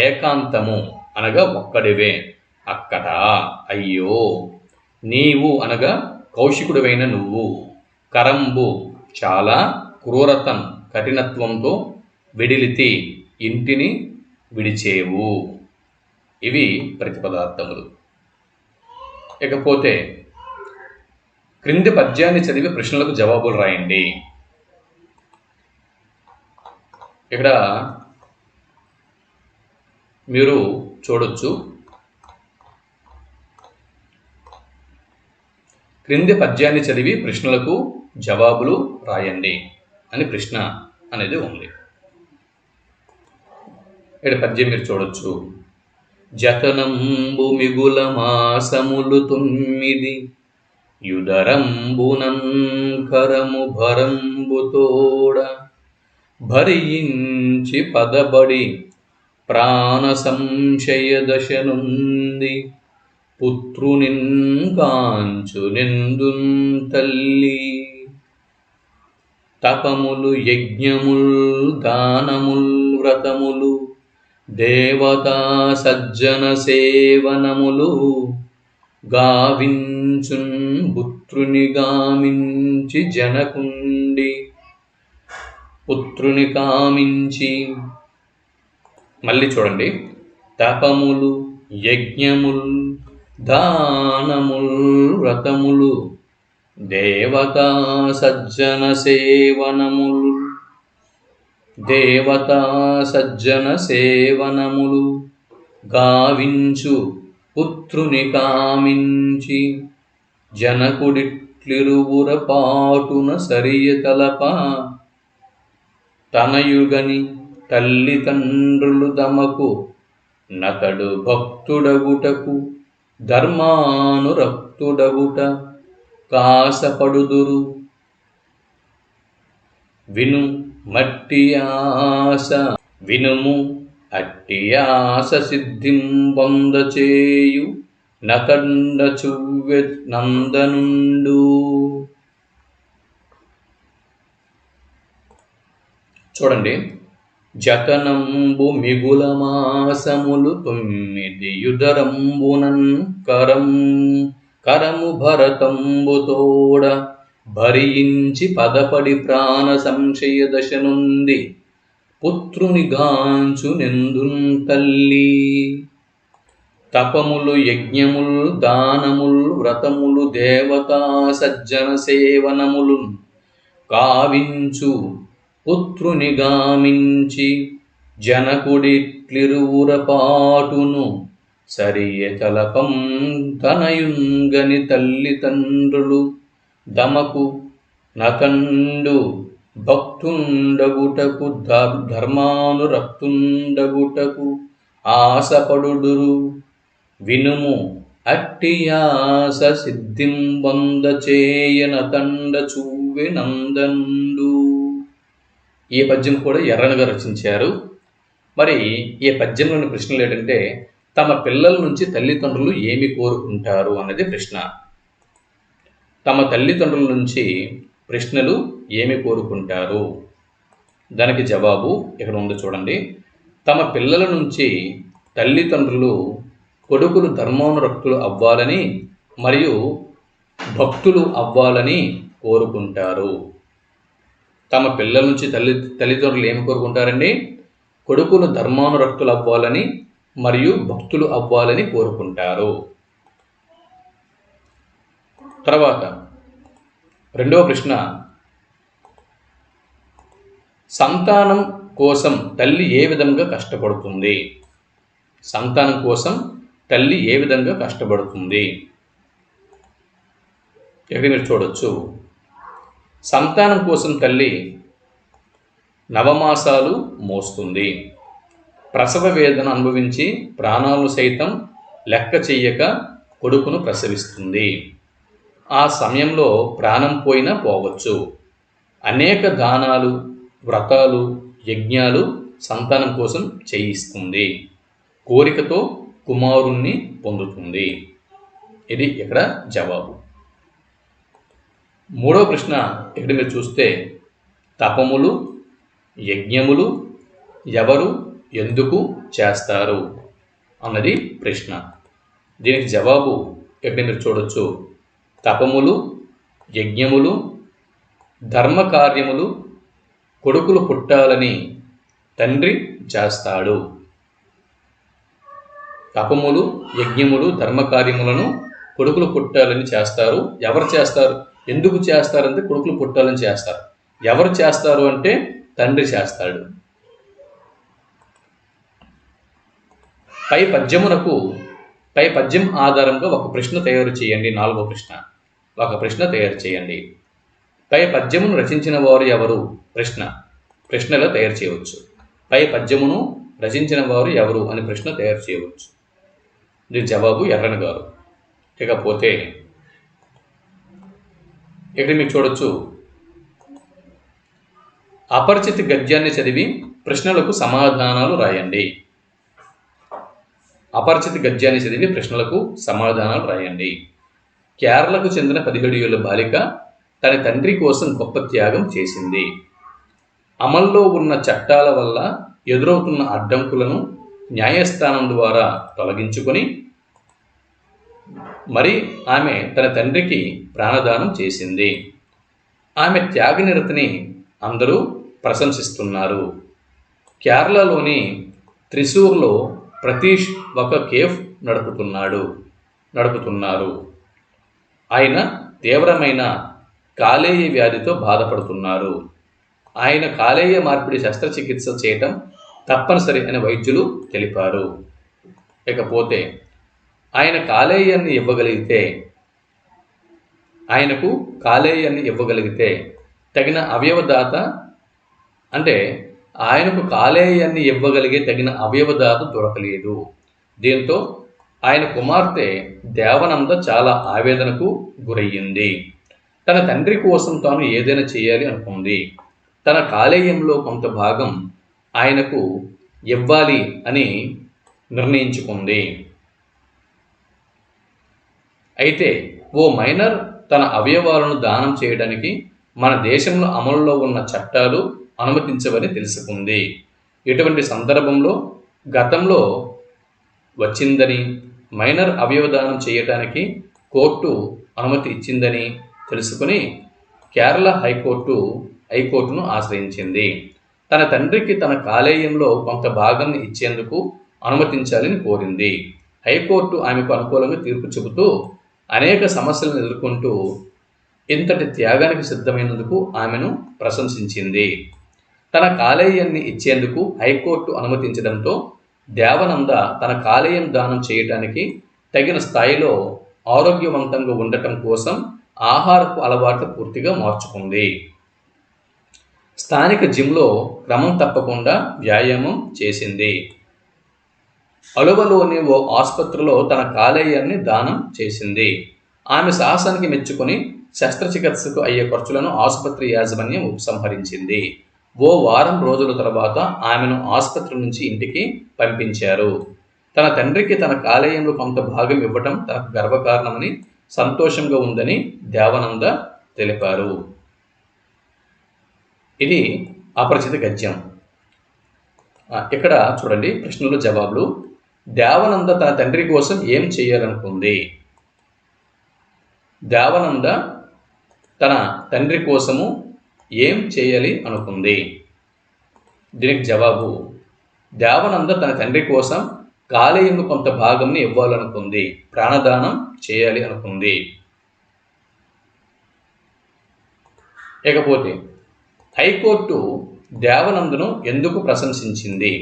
ఏకాంతము అనగా ఒక్కడివే, అక్కట అయ్యో నీవు అనగా కౌశికుడివైన నువ్వు, కరంబు చాలా, క్రూరతన్ కఠినత్వంతో, విడిలితి ఇంటిని విడిచేవు. ఇవి ప్రతిపదార్థములు. ఇకపోతే క్రింది పద్యాన్ని చదివి ప్రశ్నలకు జవాబులు రాయండి. ఇక్కడ మీరు చూడొచ్చు, క్రింది పద్యాన్ని చదివి ప్రశ్నలకు జవాబులు రాయండి అని ప్రశ్న అనేది ఉంది. ఇక్కడ పద్యం మీరు చూడొచ్చు. జతనంబు మిగుల మాసములు 9 యుదరంబునన్ కరము భరంబుతోడ భరించి పదబడి ప్రాణ సంశయ దశ నుండి పుత్రునిన్ కాంచు నిందున్ తల్లి. తపములు యజ్ఞముల్ దానముల్ వ్రతములు దేవతా సజ్జన సేవనములు గావించున్ పుత్రుని గామించి జనకుండి పుత్రుని కామించి మళ్ళీ చూడండి. తపములు యజ్ఞముల్ దానముల్ వ్రతములు దేవతా సజ్జన సేవనములు గావించు పుత్రుని కామించి జనకుడిట్లిరువుర పాటున సరియ తలప తనయుగని తల్లిదండ్రులు దమకు నతడు భక్తుడగుటకు ధర్మానురక్తుడగుట కాసపడుదురు. వినుము అట్టి ఆశ సిద్ధింబొందచేయు నకండ చువ్వె నందనుండు. చూడండి. జతనంబు మిగుల మాసములు 9 యుదరంబునన్ కరము భరతంబు తోడ భరించి పదపడి ప్రాణ సంశయ దశ నుండి పుత్రుని గాంచు నెందున్ తల్లి. తపములు యజ్ఞముల్ దానముల్ వ్రతములు దేవతా సజ్జన సేవనములు కావించు పుత్రుని గామించి జనకుడిట్లిరువుర పాటును సరియ తలపం తనయుంగని తల్లిదండ్రులు దమకు నకండు భక్తుండగుటకు ధర్మానురక్తుండగుటకు ఆశపడుదురు. వినుము అట్టి ఆశ సిద్ధింబొందచేయనతండ చూవె నందనుండు. ఈ పద్యం కూడా ఎర్రనగా రచించారు. మరి ఈ పద్యంలోని ప్రశ్నలు ఏంటంటే, తమ పిల్లల నుంచి తల్లిదండ్రులు ఏమి కోరుకుంటారు అన్నది ప్రశ్న. తమ తల్లిదండ్రుల నుంచి ప్రశ్నలు ఏమి కోరుకుంటారు, దానికి జవాబు ఇక్కడ ఉంది చూడండి. తమ పిల్లల నుంచి తల్లిదండ్రులు కొడుకులు ధర్మానురక్తులు అవ్వాలని మరియు భక్తులు అవ్వాలని కోరుకుంటారు. తమ పిల్లల నుంచి తల్లిదండ్రులు ఏమి కోరుకుంటారండి? కొడుకులు ధర్మానురక్తులు అవ్వాలని మరియు భక్తులు అవ్వాలని కోరుకుంటారు. తర్వాత రెండవ ప్రశ్న, సంతానం కోసం తల్లి ఏ విధంగా కష్టపడుతుంది? సంతానం కోసం తల్లి ఏ విధంగా కష్టపడుతుంది? ఇక్కడ మీరు చూడొచ్చు. సంతానం కోసం తల్లి నవమాసాలు మోస్తుంది. ప్రసవ వేదన అనుభవించి ప్రాణాలు సైతం లెక్క చెయ్యక కొడుకును ప్రసవిస్తుంది. ఆ సమయంలో ప్రాణం పోయినా పోవచ్చు. అనేక దానాలు, వ్రతాలు, యజ్ఞాలు సంతానం కోసం చేయిస్తుంది. కోరికతో కుమారుణ్ణి పొందుతుంది. ఇది ఇక్కడ జవాబు. మూడవ ప్రశ్న ఇక్కడ మీరు చూస్తే, తపములు యజ్ఞములు ఎవరు ఎందుకు చేస్తారు అన్నది ప్రశ్న. దీనికి జవాబు ఇక్కడ మీరు చూడొచ్చు. తపములు యజ్ఞములు ధర్మ కార్యములు కొడుకులు పుట్టాలని తండ్రి చేస్తాడు. తపములు యజ్ఞములు ధర్మ కార్యములను కొడుకులు పుట్టాలని చేస్తారు. ఎవరు చేస్తారు? ఎందుకు చేస్తారంటే కొడుకులు పుట్టాలని చేస్తారు. ఎవరు చేస్తారు అంటే తండ్రి చేస్తాడు. పై పద్యం ఆధారంగా ఒక ప్రశ్న తయారు చేయండి. 4వ ప్రశ్న, ఒక ప్రశ్న తయారు చేయండి. పై పద్యమును రచించిన వారు ఎవరు? ప్రశ్నలో తయారు చేయవచ్చు. పై పద్యమును రచించిన వారు ఎవరు అని ప్రశ్న తయారు చేయవచ్చు. దీని జవాబు ఎర్రన గారు. ఇకపోతే ఇక్కడ మీకు చూడొచ్చు, అపరిచిత గద్యాన్ని చదివి ప్రశ్నలకు సమాధానాలు రాయండి. అపరిచిత గద్యాన్ని చదివి ప్రశ్నలకు సమాధానాలు రాయండి. కేరళకు చెందిన 17 ఏళ్ల బాలిక తన తండ్రి కోసం గొప్ప త్యాగం చేసింది. అమల్లో ఉన్న చట్టాల వల్ల ఎదురవుతున్న అడ్డంకులను న్యాయస్థానం ద్వారా తొలగించుకొని మరి ఆమె తన తండ్రికి ప్రాణదానం చేసింది. ఆమె త్యాగనిరతిని అందరూ ప్రశంసిస్తున్నారు. కేరళలోని త్రిశూర్లో ప్రతీష్ ఒక కేఫ్ నడుపుతున్నారు. ఆయన తీవ్రమైన కాలేయ వ్యాధితో బాధపడుతున్నారు. ఆయన కాలేయ మార్పిడి శస్త్రచికిత్స చేయటం తప్పనిసరి అని వైద్యులు తెలిపారు. ఇకపోతే ఆయనకు కాలేయాన్ని ఇవ్వగలిగితే తగిన అవయవదాత అంటే ఆయనకు కాలేయాన్ని ఇవ్వగలిగే తగిన అవయవదాత దొరకలేదు. దీంతో ఆయన కుమార్తె దేవనంద చాలా ఆవేదనకు గురయ్యింది. తన తండ్రి కోసం తాను ఏదైనా చేయాలి అనుకుంది. తన కాలేయంలో కొంత భాగం ఆయనకు ఇవ్వాలి అని నిర్ణయించుకుంది. అయితే ఓ మైనర్ తన అవయవాలను దానం చేయడానికి మన దేశంలో అమలులో ఉన్న చట్టాలు అనుమతించవని తెలుసుకుంది. ఇటువంటి సందర్భంలో గతంలో వచ్చిందని, మైనర్ అవయవదానం చేయడానికి కోర్టు అనుమతి ఇచ్చిందని తెలుసుకుని కేరళ హైకోర్టును ఆశ్రయించింది. తన తండ్రికి తన కాలేయంలో కొంత భాగాన్ని ఇచ్చేందుకు అనుమతించాలని కోరింది. హైకోర్టు ఆమెకు అనుకూలంగా తీర్పు చెబుతూ అనేక సమస్యలను ఎదుర్కొంటూ ఇంతటి త్యాగానికి సిద్ధమైనందుకు ఆమెను ప్రశంసించింది. తన కాలేయాన్ని ఇచ్చేందుకు హైకోర్టు అనుమతించడంతో దేవనంద తన కాలేయం దానం చేయటానికి తగిన స్థాయిలో ఆరోగ్యవంతంగా ఉండటం కోసం ఆహారపు అలవాట్లు పూర్తిగా మార్చుకుంది. స్థానిక జిమ్లో క్రమం తప్పకుండా వ్యాయామం చేసింది. అలువలోని ఓ ఆసుపత్రిలో తన కాలేయాన్ని దానం చేసింది. ఆమె సాహసానికి మెచ్చుకొని శస్త్రచికిత్సకు అయ్యే ఖర్చులను ఆసుపత్రి యాజమాన్యం ఉపసంహరించింది. ఓ వారం రోజుల తర్వాత ఆమెను ఆసుపత్రి నుంచి ఇంటికి పంపించారు. తన తండ్రికి తన కాలేయంలో కొంత భాగం ఇవ్వటం తనకు గర్వకారణమని, సంతోషంగా ఉందని దేవనంద తెలిపారు. ఇది అపరిచిత గద్యం. ఇక్కడ చూడండి ప్రశ్నలు జవాబులు. దేవనంద తన తండ్రి కోసం ఏం చేయాలనుకుంది? దేవనంద తన తండ్రి కోసము ఏం చేయాలి అనుకుంది? దీనికి జవాబు దేవనంద తన తండ్రి కోసం కాలేయంలో కొంత భాగంని ఇవ్వాలనుకుంది, ప్రాణదానం చేయాలి అనుకుంది. ఇకపోతే హైకోర్టు దేవనందను ఎందుకు ప్రశంసించింది?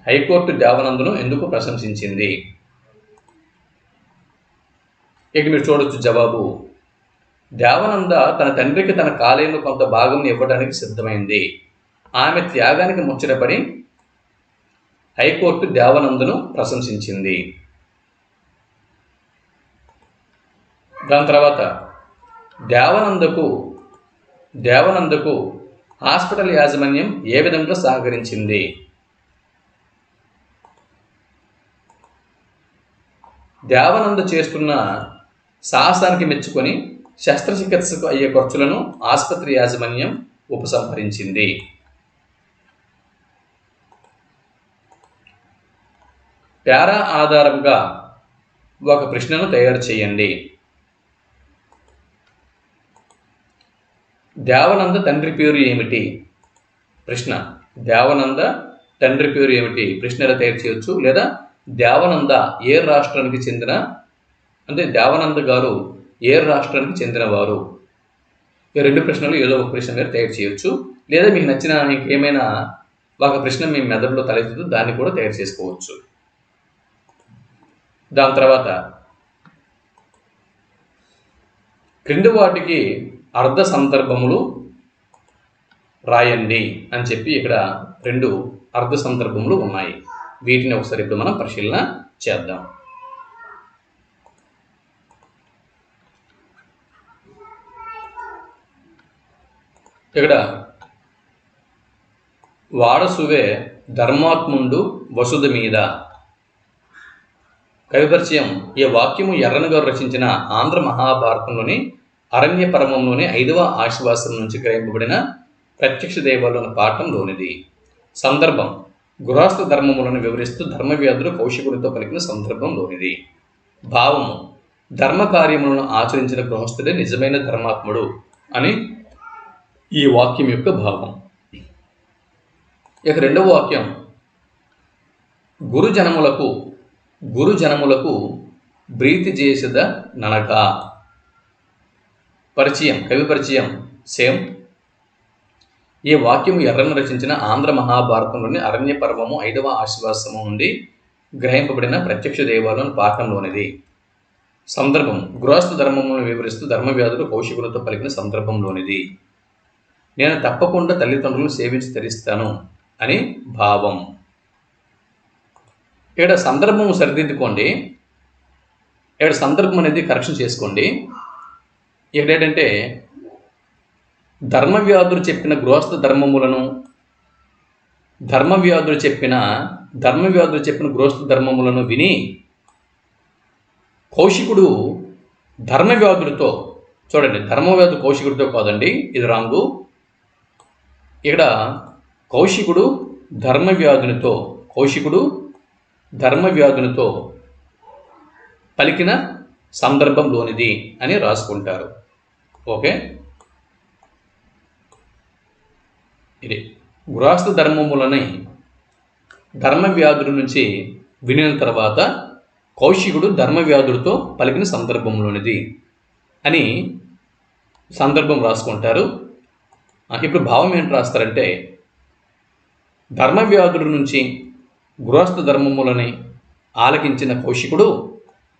హైకోర్టు దేవనందను ఎందుకు ప్రశంసించింది? ఇక మీరు చూడొచ్చు జవాబు. దేవనంద తన తండ్రికి తన కాలేయంలో కొంత భాగం ఇవ్వడానికి సిద్ధమైంది. ఆమె త్యాగానికి ముచ్చటపడి హైకోర్టు దేవనందను ప్రశంసించింది. దాని తర్వాత దేవనందకు హాస్పిటల్ యాజమాన్యం ఏ విధంగా సహకరించింది? దేవనంద చేస్తున్న సాహసానికి మెచ్చుకొని శస్త్రచికిత్సకు అయ్యే ఖర్చులను ఆసుపత్రి యాజమాన్యం ఉపసంహరించింది. పారా ఆధారంగా ఒక ప్రశ్నను తయారు చేయండి. దేవనంద తండ్రి పేరు ఏమిటి? ప్రశ్న. దేవనంద తండ్రి పేరు ఏమిటి? ప్రశ్న ఎలా తయారు చేయవచ్చు? లేదా దేవనంద ఏ రాష్ట్రానికి చెందిన, అంటే దేవనంద గారు ఏ రాష్ట్రానికి చెందినవారు? ఈ రెండు ప్రశ్నలు ఏదో ఒక ప్రశ్న మీరు తయారు చేయొచ్చు. లేదా మీకు నచ్చిన ఇంకేమైనా ఒక ప్రశ్న మీ మెదడులో తలెత్తుతూ దాన్ని కూడా తయారు చేసుకోవచ్చు. దాని తర్వాత క్రింది వాటికి అర్ధ సందర్భములు రాయండి అని చెప్పి ఇక్కడ 2 అర్ధ సందర్భములు ఉన్నాయి. వీటిని ఒకసారి ఇప్పుడు మనం పరిశీలన చేద్దాం. ఇక్కడ వాడసువే ధర్మాత్ముండు వసుధ మీద. కవి పరిచయం. ఈ వాక్యము ఎర్రన గారు రచించిన ఆంధ్ర మహాభారతంలోని అరణ్య పర్వంలోని 5వ ఆశ్వాసం నుంచి గ్రహింపబడిన ప్రత్యక్ష దైవాలను పాఠంలోనిది. సందర్భం గృహస్థ ధర్మములను వివరిస్తూ ధర్మవ్యాధులు కౌశికుడితో పలికిన సందర్భంలోనిది. భావము ధర్మ కార్యములను ఆచరించిన గృహస్థుడే నిజమైన ధర్మాత్ముడు అని ఈ వాక్యం యొక్క భావం. ఇక రెండవ వాక్యం, గురుజనములకు ప్రీతి చేసద ననక. పరిచయం, కవి పరిచయం సేమ్. ఈ వాక్యము ఎర్రన రచించిన ఆంధ్ర మహాభారతంలోని అరణ్య పర్వము 5వ ఆశ్వాసము నుండి గ్రహింపబడిన ప్రత్యక్ష దేవాలయం పాఠంలోనిది. సందర్భం, గృహస్థ ధర్మములను వివరిస్తూ ధర్మవ్యాధుడు కౌశికులతో పలికిన సందర్భంలోనిది. నేను తప్పకుండా తల్లిదండ్రులను సేవించి తరిస్తాను అని భావం. ఇక్కడ సందర్భం సరిదిద్దుకోండి, ఇక్కడ సందర్భం అనేది కరెక్షన్ చేసుకోండి. ఇక్కడ ఏంటంటే ధర్మవ్యాధుడు చెప్పిన గృహస్థ ధర్మములను ధర్మవ్యాధుడు చెప్పిన గృహస్థ ధర్మములను విని కౌశికుడు ధర్మవ్యాధుడితో, చూడండి ధర్మవ్యాధుడు కౌశికుడితో కాదండి, ఇది రాంగు. ఇక్కడ కౌశికుడు ధర్మవ్యాధునితో పలికిన సందర్భంలోనిది అని రాసుకుంటారు. ఓకే, ఇది గృహస్థ ధర్మములని ధర్మవ్యాధుడి నుంచి వినిన తర్వాత కౌశికుడు ధర్మవ్యాధుడితో పలికిన సందర్భంలోనిది అని సందర్భం రాసుకుంటారు. ఇప్పుడు భావం ఏంటి రాస్తారంటే, ధర్మవ్యాధుడి నుంచి గృహస్థ ధర్మములని ఆలకించిన కౌశికుడు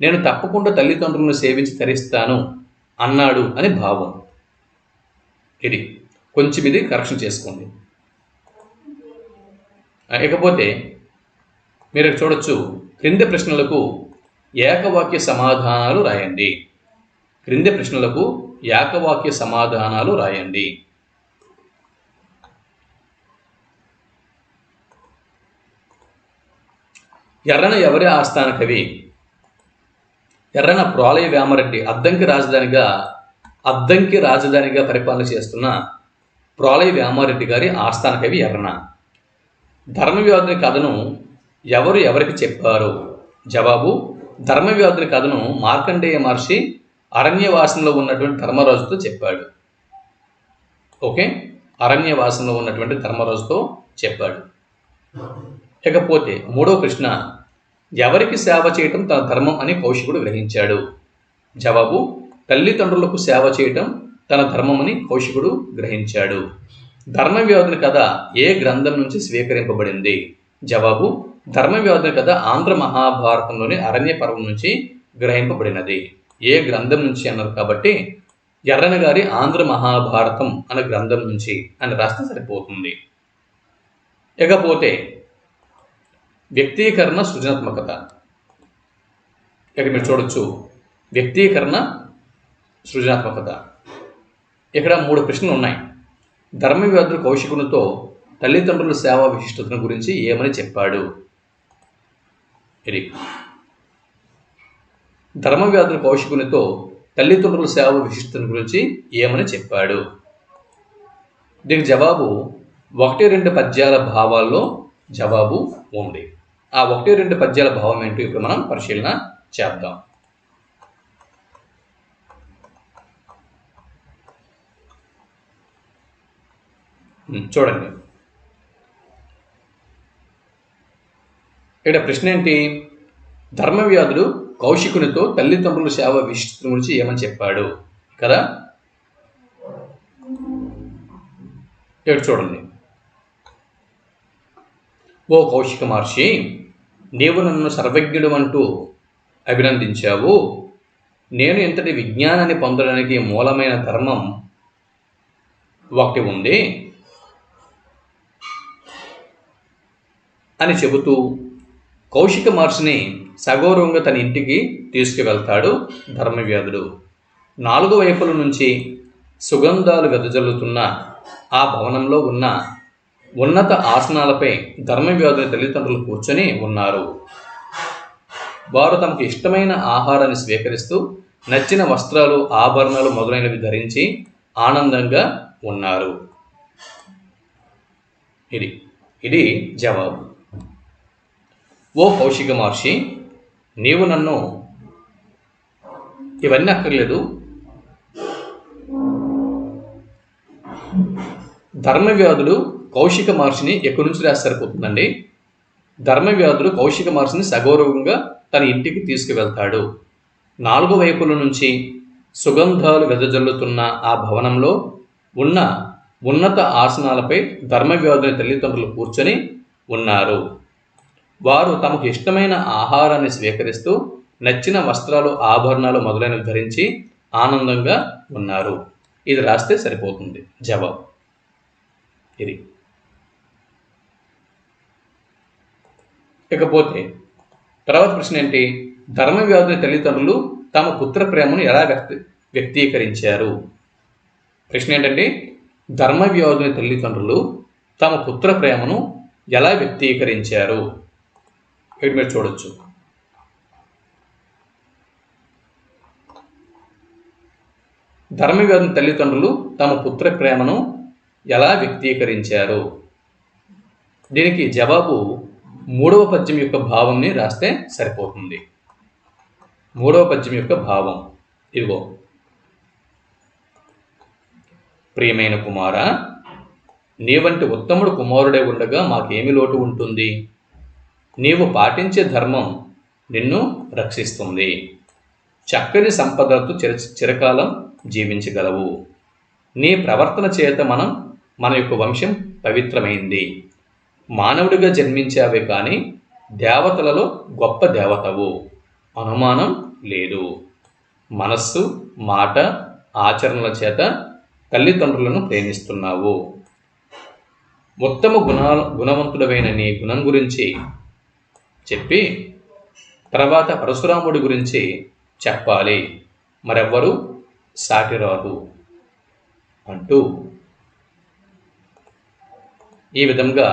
నేను తప్పకుండా తల్లిదండ్రులను సేవించి తరిస్తాను అన్నాడు అని భావం. ఇది కొంచెం ఇది కరెక్షన్ చేసుకోండి. ఇకపోతే మీరు చూడొచ్చు, క్రింది ప్రశ్నలకు ఏకవాక్య సమాధానాలు రాయండి. ఎర్రన ఎవరి ఆస్థాన కవి? ఎర్రన ప్రోలయ వేమరెడ్డి అద్దంకి రాజధానిగా పరిపాలన చేస్తున్న ప్రోలయ వేమారెడ్డి గారి ఆస్థాన కవి ఎర్రన. ధర్మవ్యాధుని కథను ఎవరికి చెప్పారు? జవాబు, ధర్మవ్యాధుని కథను మార్కండేయ మహర్షి అరణ్యవాసంలో ఉన్నటువంటి ధర్మరాజుతో చెప్పాడు. ఓకే, అరణ్యవాసంలో ఉన్నటువంటి ధర్మరాజుతో చెప్పాడు. ఇకపోతే మూడవ ప్రశ్న, ఎవరికి సేవ చేయటం తన ధర్మం అని కౌశికుడు గ్రహించాడు? జవాబు, తల్లిదండ్రులకు సేవ చేయటం తన ధర్మమని కౌశికుడు గ్రహించాడు. ధర్మవ్యాధుని కథ ఏ గ్రంథం నుంచి స్వీకరింపబడింది? జవాబు, ధర్మవ్యాధుని కథ ఆంధ్ర మహాభారతంలోని అరణ్య పర్వం నుంచి గ్రహింపబడినది. ఏ గ్రంథం నుంచి అన్నారు కాబట్టి ఎర్రన గారి ఆంధ్ర మహాభారతం అనే గ్రంథం నుంచి అని రాస్తే సరిపోతుంది. ఇకపోతే వ్యక్తీకరణ సృజనాత్మకత. ఇక్కడ మీరు చూడొచ్చు, వ్యక్తీకరణ సృజనాత్మకత. ఇక్కడ 3 ప్రశ్నలు ఉన్నాయి. ధర్మవ్యాధుడు కౌశికునితో తల్లిదండ్రుల సేవా విశిష్టతను గురించి ఏమని చెప్పాడు? ఇది ధర్మవ్యాధుడు కౌశికునితో తల్లిదండ్రుల సేవా విశిష్టతను గురించి ఏమని చెప్పాడు? దీనికి జవాబు 1-2 పద్యాల భావాల్లో జవాబు ఉంది. ఆ 1-2 పద్యాల భావం ఏంటో ఇప్పుడు మనం పరిశీలన చేద్దాం. చూడండి, ఇక్కడ ప్రశ్న ఏంటి? ధర్మవ్యాధుడు కౌశికునితో తల్లిదండ్రుల సేవ విశిష్టత గురించి ఏమని చెప్పాడు కదా. ఇక్కడ చూడండి, ఓ కౌశిక మహర్షి, నీవు నన్ను సర్వజ్ఞుడు అంటూ అభినందించావు. నేను ఇంతటి విజ్ఞానాన్ని పొందడానికి మూలమైన ధర్మం ఒకటి ఉంది అని చెబుతూ కౌశిక మహర్షిని సగౌరవంగా తన ఇంటికి తీసుకువెళ్తాడు ధర్మవ్యాధుడు. 4 వైపుల నుంచి సుగంధాలు వెదజల్లుతున్న ఆ భవనంలో ఉన్న ఉన్నత ఆసనాలపై ధర్మవ్యాధుని తల్లిదండ్రులు కూర్చొని ఉన్నారు. వారు తమకు ఇష్టమైన ఆహారాన్ని స్వీకరిస్తూ నచ్చిన వస్త్రాలు, ఆభరణాలు మొదలైనవి ధరించి ఆనందంగా ఉన్నారు. ఇది జవాబు. ఓ కౌశిక మహర్షి, నీవు నన్ను ఇవన్నీ అక్కర్లేదు, ధర్మవ్యాధుడు కౌశిక మహర్షిని ఎక్కడి నుంచి రాసి సరిపోతుందండి. ధర్మవ్యాధుడు కౌశిక మహర్షిని సగౌరవంగా తన ఇంటికి తీసుకువెళ్తాడు. 4 వైపుల నుంచి సుగంధాలు వెదజల్లుతున్న ఆ భవనంలో ఉన్న ఉన్నత ఆసనాలపై ధర్మవ్యాధుని తల్లిదండ్రులు కూర్చొని ఉన్నారు. వారు తమకు ఇష్టమైన ఆహారాన్ని స్వీకరిస్తూ నచ్చిన వస్త్రాలు, ఆభరణాలు మొదలైనవి ధరించి ఆనందంగా ఉన్నారు. ఇది రాస్తే సరిపోతుంది జవాబు. ఇది ఇకపోతే తర్వాత ప్రశ్న ఏంటి? ధర్మవ్యాధుని తల్లిదండ్రులు తమ పుత్ర ప్రేమను ఎలా వ్యక్తీకరించారు? ప్రశ్న ఏంటంటే, ధర్మవ్యాధుని తల్లిదండ్రులు తమ పుత్ర ప్రేమను ఎలా వ్యక్తీకరించారు? ఇక్కడ మీరు చూడొచ్చు. ధర్మవ్యాధుని తల్లిదండ్రులు తమ పుత్ర ప్రేమను ఎలా వ్యక్తీకరించారు? దీనికి జవాబు 3వ పద్యం యొక్క భావంని రాస్తే సరిపోతుంది. 3వ పద్యం యొక్క భావం ఇదిగో. ప్రియమైన కుమార, నీవంటి ఉత్తముడు కుమారుడే ఉండగా మాకేమి లోటు ఉంటుంది? నీవు పాటించే ధర్మం నిన్ను రక్షిస్తుంది. చక్కని సంపదలతో చిరకాలం జీవించగలవు. నీ ప్రవర్తన చేత మన యొక్క వంశం పవిత్రమైంది. మానవుడిగా జన్మించావే కానీ దేవతలలో గొప్ప దేవతవు, అనుమానం లేదు. మనస్సు, మాట, ఆచరణల చేత తల్లిదండ్రులను ప్రేమిస్తున్నావు. ఉత్తమ గుణవంతుడమైన నీ గుణం గురించి చెప్పి తర్వాత పరశురాముడి గురించి చెప్పాలి, మరెవ్వరూ సాటిరాదు అంటూ ఈ విధంగా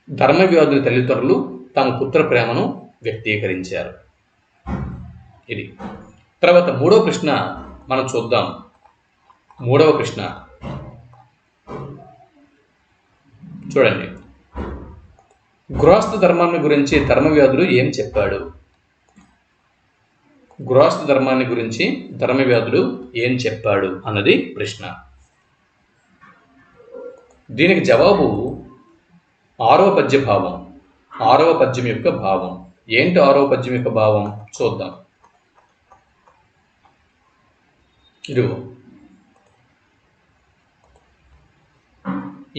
ధర్మవ్యాధుని తల్లిదండ్రులు తమ పుత్ర ప్రేమను వ్యక్తీకరించారు. ఇది తర్వాత 3వ ప్రశ్న మనం చూద్దాం. 3వ ప్రశ్న చూడండి. గృహస్థ ధర్మాన్ని గురించి ధర్మవ్యాధుడు ఏం చెప్పాడు? గృహస్థ ధర్మాన్ని గురించి ధర్మవ్యాధుడు ఏం చెప్పాడు అన్నది ప్రశ్న. దీనికి జవాబు 6వ పద్య భావం. 6వ పద్యం యొక్క భావం ఏంటి? 6వ పద్యం యొక్క భావం చూద్దాం. ఇదిగో.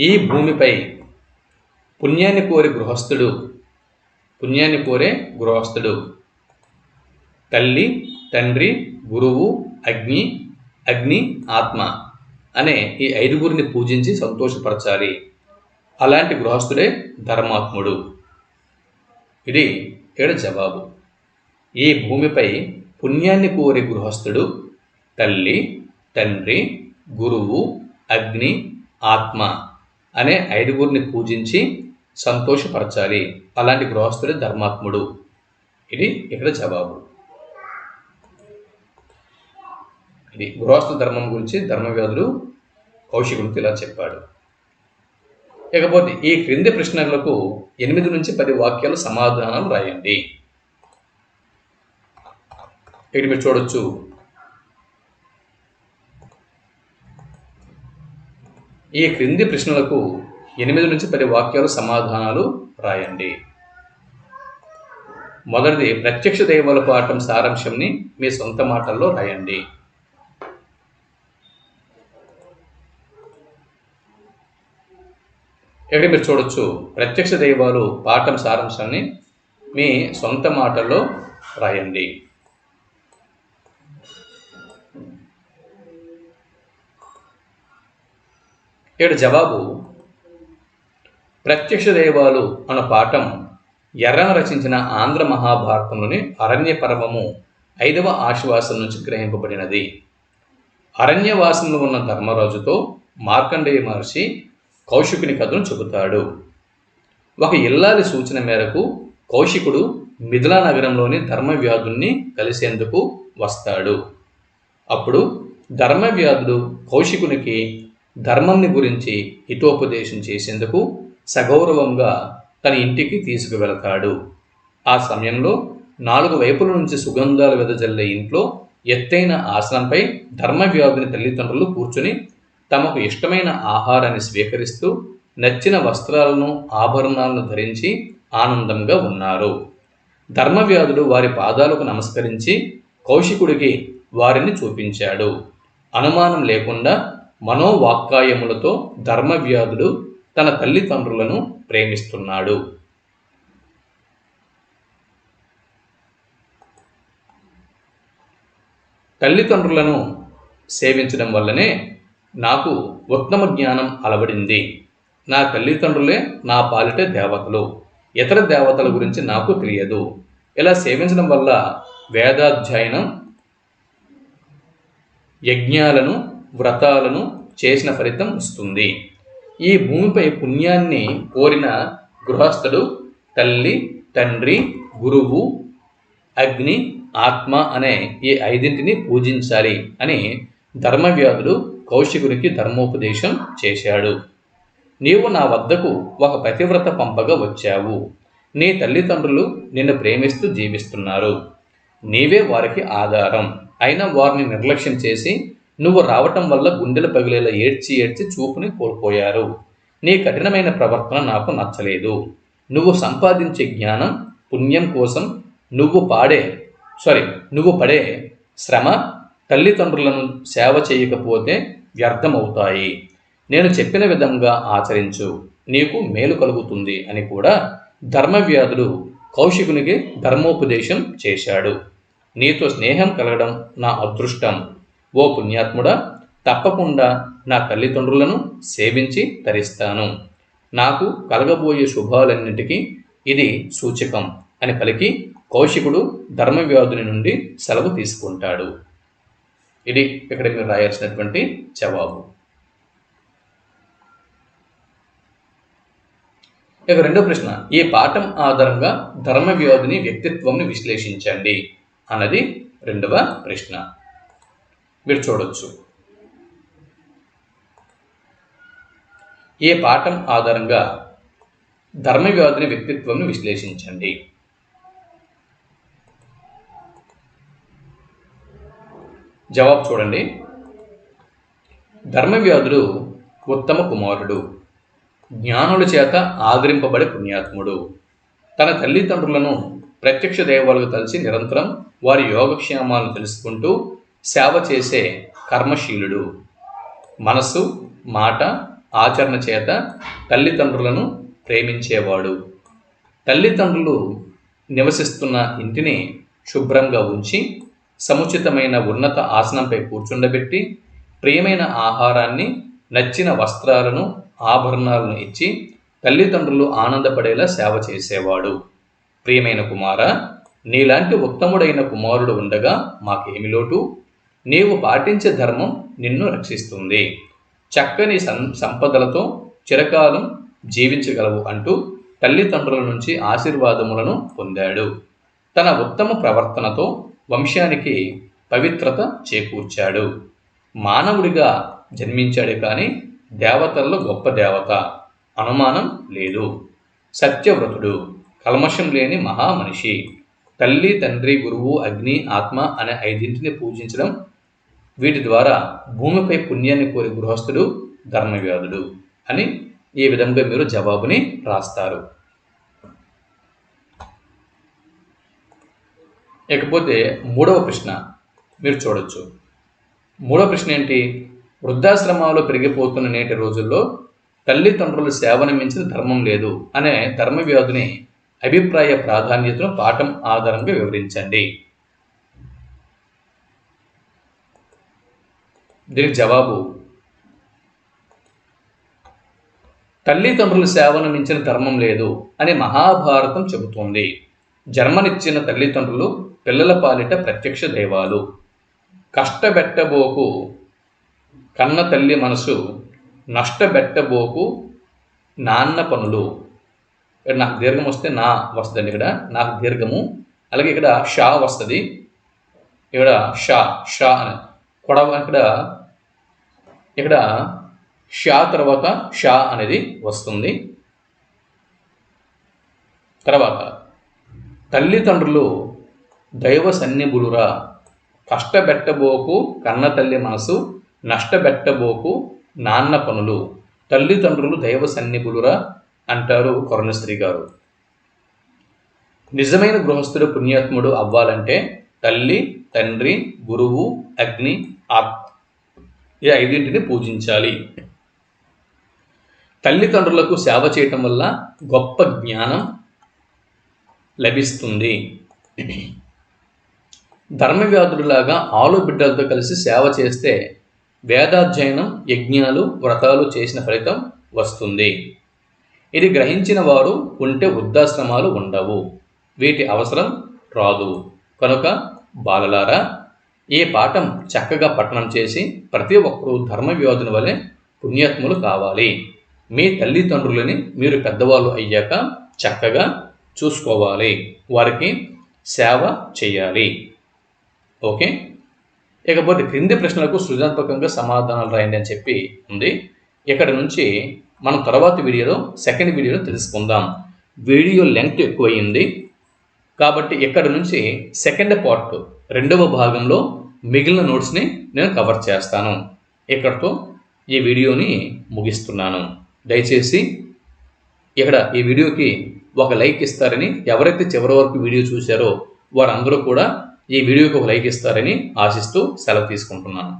ఈ భూమిపై పుణ్యాన్ని కోరే గృహస్థుడు తల్లి, తండ్రి, గురువు, అగ్ని, ఆత్మ అనే ఈ 5గురిని పూజించి సంతోషపరచాలి. అలాంటి గృహస్థుడే ధర్మాత్ముడు. ఇది ఇక్కడ జవాబు. ఈ భూమిపై పుణ్యాన్ని కోరే గృహస్థుడు తల్లి, తండ్రి, గురువు, అగ్ని, ఆత్మ అనే 5గురిని పూజించి సంతోషపరచాలి. అలాంటి గృహస్థుడే ధర్మాత్ముడు. ఇది ఇక్కడ జవాబు. ఇది గృహస్థ ధర్మం గురించి ధర్మవ్యాధుడు కౌశికుడికి ఇలా చెప్పాడు. ఇకపోతే ఈ క్రింది ప్రశ్నలకు 8 నుంచి 10 వాక్యాలు సమాధానాలు రాయండి. ఇక్కడ మీరు చూడొచ్చు. ఈ క్రింది ప్రశ్నలకు 8 నుంచి 10 వాక్యాలు సమాధానాలు రాయండి. మొదటిది, ప్రత్యక్ష దైవాల పాఠం సారాంశంని మీ సొంత మాటల్లో రాయండి. ఇక్కడ మీరు చూడొచ్చు. ప్రత్యక్ష దైవాలు పాఠం సారాంశాన్ని మీ సొంత మాటల్లో రాయండి. ఇక్కడ జవాబు, ప్రత్యక్ష దైవాలు అన్న పాఠం ఎర్రన రచించిన ఆంధ్ర మహాభారతంలోని అరణ్య పర్వము 5వ ఆశ్వాసం నుంచి గ్రహింపబడినది. అరణ్యవాసంలో ఉన్న ధర్మరాజుతో మార్కండేయ మహర్షి కౌశికుని కథను చెబుతాడు. ఒక ఇల్లాలి సూచన మేరకు కౌశికుడు మిథిలా నగరంలోని ధర్మవ్యాధుణ్ణి కలిసేందుకు వస్తాడు. అప్పుడు ధర్మవ్యాధుడు కౌశికునికి ధర్మంని గురించి హితోపదేశం చేసేందుకు సగౌరవంగా తన ఇంటికి తీసుకువెళతాడు. ఆ సమయంలో 4 వైపుల నుంచి సుగంధాలు వెదజల్లే ఇంట్లో ఎత్తైన ఆసనంపై ధర్మవ్యాధుని తల్లిదండ్రులు కూర్చుని తమకు ఇష్టమైన ఆహారాన్ని స్వీకరిస్తూ నచ్చిన వస్త్రాలను ఆభరణాలను ధరించి ఆనందంగా ఉన్నారు. ధర్మవ్యాధుడు వారి పాదాలకు నమస్కరించి కౌశికుడికి వారిని చూపించాడు. అనుమానం లేకుండా మనోవాక్కాయములతో ధర్మవ్యాధుడు తన తల్లిదండ్రులను ప్రేమిస్తున్నాడు. తల్లిదండ్రులను సేవించడం వల్లనే నాకు ఉత్తమ జ్ఞానం అలవడింది. నా తల్లిదండ్రులే నా పాలిట దేవతలు, ఇతర దేవతల గురించి నాకు తెలియదు. ఇలా సేవించడం వల్ల వేదాధ్యయనం, యజ్ఞాలను, వ్రతాలను చేసిన ఫలితం వస్తుంది. ఈ భూమిపై పుణ్యాన్ని కోరిన గృహస్థుడు తల్లి, తండ్రి, గురువు, అగ్ని, ఆత్మ అనే ఈ ఐదింటిని పూజించాలి అని ధర్మవ్యాధుడు కౌశికునికి ధర్మోపదేశం చేశాడు. నీవు నా వద్దకు ఒక పతివ్రత పంపగా వచ్చావు. నీ తల్లిదండ్రులు నిన్ను ప్రేమిస్తూ జీవిస్తున్నారు. నీవే వారికి ఆధారం. అయినా వారిని నిర్లక్ష్యం చేసి నువ్వు రావటం వల్ల గుండెలు పగిలేలా ఏడ్చి ఏడ్చి చూపుని కోల్పోయారు. నీ కఠినమైన ప్రవర్తన నాకు నచ్చలేదు. నువ్వు సంపాదించే జ్ఞానం, పుణ్యం కోసం నువ్వు పడే శ్రమ తల్లిదండ్రులను సేవ చేయకపోతే వ్యర్థమవుతాయి. నేను చెప్పిన విధంగా ఆచరించు, నీకు మేలు కలుగుతుంది అని కూడా ధర్మవ్యాధుడు కౌశికునికి ధర్మోపదేశం చేశాడు. నీతో స్నేహం కలగడం నా అదృష్టం. ఓ పుణ్యాత్ముడా, తప్పకుండా నా తల్లిదండ్రులను సేవించి తరిస్తాను. నాకు కలగబోయే శుభాలన్నింటికీ ఇది సూచకం అని పలికి కౌశికుడు ధర్మవ్యాధుని నుండి సెలవు తీసుకుంటాడు. ఇది ఇక్కడ మీరు రాయాల్సినటువంటి జవాబు. ఇక రెండో ప్రశ్న, ఈ పాఠం ఆధారంగా ధర్మవ్యాధుని వ్యక్తిత్వంని విశ్లేషించండి అన్నది రెండవ ప్రశ్న. మీరు చూడొచ్చు, ఈ పాఠం ఆధారంగా ధర్మవ్యాధుని వ్యక్తిత్వంని విశ్లేషించండి. జవాబు చూడండి. ధర్మవ్యాధుడు ఉత్తమ కుమారుడు, జ్ఞానుల చేత ఆదరింపబడే పుణ్యాత్ముడు. తన తల్లిదండ్రులను ప్రత్యక్ష దైవాలుగా తలిచి నిరంతరం వారి యోగక్షేమాలను తెలుసుకుంటూ సేవ చేసే కర్మశీలుడు. మనస్సు, మాట, ఆచరణ చేత తల్లిదండ్రులను ప్రేమించేవాడు. తల్లిదండ్రులు నివసిస్తున్న ఇంటిని శుభ్రంగా ఉంచి సముచితమైన ఉన్నత ఆసనంపై కూర్చుండబెట్టి ప్రియమైన ఆహారాన్ని, నచ్చిన వస్త్రాలను, ఆభరణాలను ఇచ్చి తల్లిదండ్రులు ఆనందపడేలా సేవ చేసేవాడు. ప్రియమైన కుమార, నీలాంటి ఉత్తముడైన కుమారుడు ఉండగా మాకేమి లోటు? నీవు పాటించే ధర్మం నిన్ను రక్షిస్తుంది. చక్కని సంపదలతో చిరకాలం జీవించగలవు అంటూ తల్లిదండ్రుల నుంచి ఆశీర్వాదములను పొందాడు. తన ఉత్తమ ప్రవర్తనతో వంశానికి పవిత్రత చేకూర్చాడు. మానవుడిగా జన్మించాడు కానీ దేవతల్లో గొప్ప దేవత, అనుమానం లేదు. సత్యవ్రతుడు, కల్మషం లేని మహామనిషి. తల్లి, తండ్రి, గురువు, అగ్ని, ఆత్మ అనే ఐదింటిని పూజించడం, వీటి ద్వారా భూమిపై పుణ్యాన్ని కోరి గృహస్థుడు ధర్మవ్యాధుడు అని ఈ విధంగా మీరు జవాబుని రాస్తారు. ఇకపోతే మూడవ ప్రశ్న మీరు చూడొచ్చు. మూడవ ప్రశ్న ఏంటి? వృద్ధాశ్రమాల్లో పెరిగిపోతున్న నేటి రోజుల్లో తల్లిదండ్రుల సేవను మించిన ధర్మం లేదు అనే ధర్మవ్యాధుని అభిప్రాయ ప్రాధాన్యతను పాఠం ఆధారంగా వివరించండి. దీనికి జవాబు, తల్లిదండ్రుల సేవను మించిన ధర్మం లేదు అని మహాభారతం చెబుతోంది. జన్మనిచ్చిన తల్లిదండ్రులు పిల్లల పాలిట ప్రత్యక్ష దైవాలు. కష్టబెట్టబోకు కన్న తల్లి మనసు, నష్టబెట్టబోకు నాన్న పనులు. ఇక్కడ నాకు దీర్ఘం వస్తే నా వస్తుంది, ఇక్కడ నాకు దీర్ఘము, అలాగే ఇక్కడ షా వస్తుంది, ఇక్కడ షా అని కొడవ, ఇక్కడ షా తర్వాత షా అనేది వస్తుంది. తర్వాత తల్లిదండ్రులు దైవ సన్నిభులురా. కష్టబెట్టబోకు కన్న తల్లి మనసు, నష్టబెట్టబోకు నాన్న పనులు, తల్లిదండ్రులు దైవ సన్నిధులురా అంటారు కరుణశ్రీ గారు. నిజమైన గృహస్థుడు పుణ్యాత్ముడు అవ్వాలంటే తల్లి, తండ్రి, గురువు, అగ్ని, ఆత్మ ఈ ఐదింటిని పూజించాలి. తల్లిదండ్రులకు సేవ చేయటం వల్ల గొప్ప జ్ఞానం లభిస్తుంది. ధర్మవ్యాధుడిలాగా ఆలు బిడ్డలతో కలిసి సేవ చేస్తే వేదాధ్యయనం, యజ్ఞాలు, వ్రతాలు చేసిన ఫలితం వస్తుంది. ఇది గ్రహించిన వారు ఉంటే వృద్ధాశ్రమాలు ఉండవు, వీటి అవసరం రాదు. కనుక బాలలారా, ఈ పాఠం చక్కగా పఠనం చేసి ప్రతి ఒక్కరూ ధర్మవ్యాధుని వలె పుణ్యాత్ములు కావాలి. మీ తల్లిదండ్రులని మీరు పెద్దవాళ్ళు అయ్యాక చక్కగా చూసుకోవాలి, వారికి సేవ చేయాలి. ఓకే, ఇకపోతే క్రింది ప్రశ్నలకు సృజనాత్మకంగా సమాధానాలు రాయండి అని చెప్పి ఉంది. ఇక్కడ నుంచి మనం తర్వాత వీడియోలో సెకండ్ వీడియోలో తెలుసుకుందాం. వీడియో లెంగ్త్ ఎక్కువయింది కాబట్టి ఇక్కడ నుంచి సెకండ్ పార్ట్ రెండవ భాగంలో మిగిలిన నోట్స్ని నేను కవర్ చేస్తాను. ఇక్కడితో ఈ వీడియోని ముగిస్తున్నాను. దయచేసి ఇక్కడ ఈ వీడియోకి ఒక లైక్ ఇస్తారని, ఎవరైతే చివరి వరకు వీడియో చూశారో వారందరూ కూడా ఈ వీడియోకి ఒక లైక్ ఇస్తారని ఆశిస్తూ సెలవు తీసుకుంటున్నాను.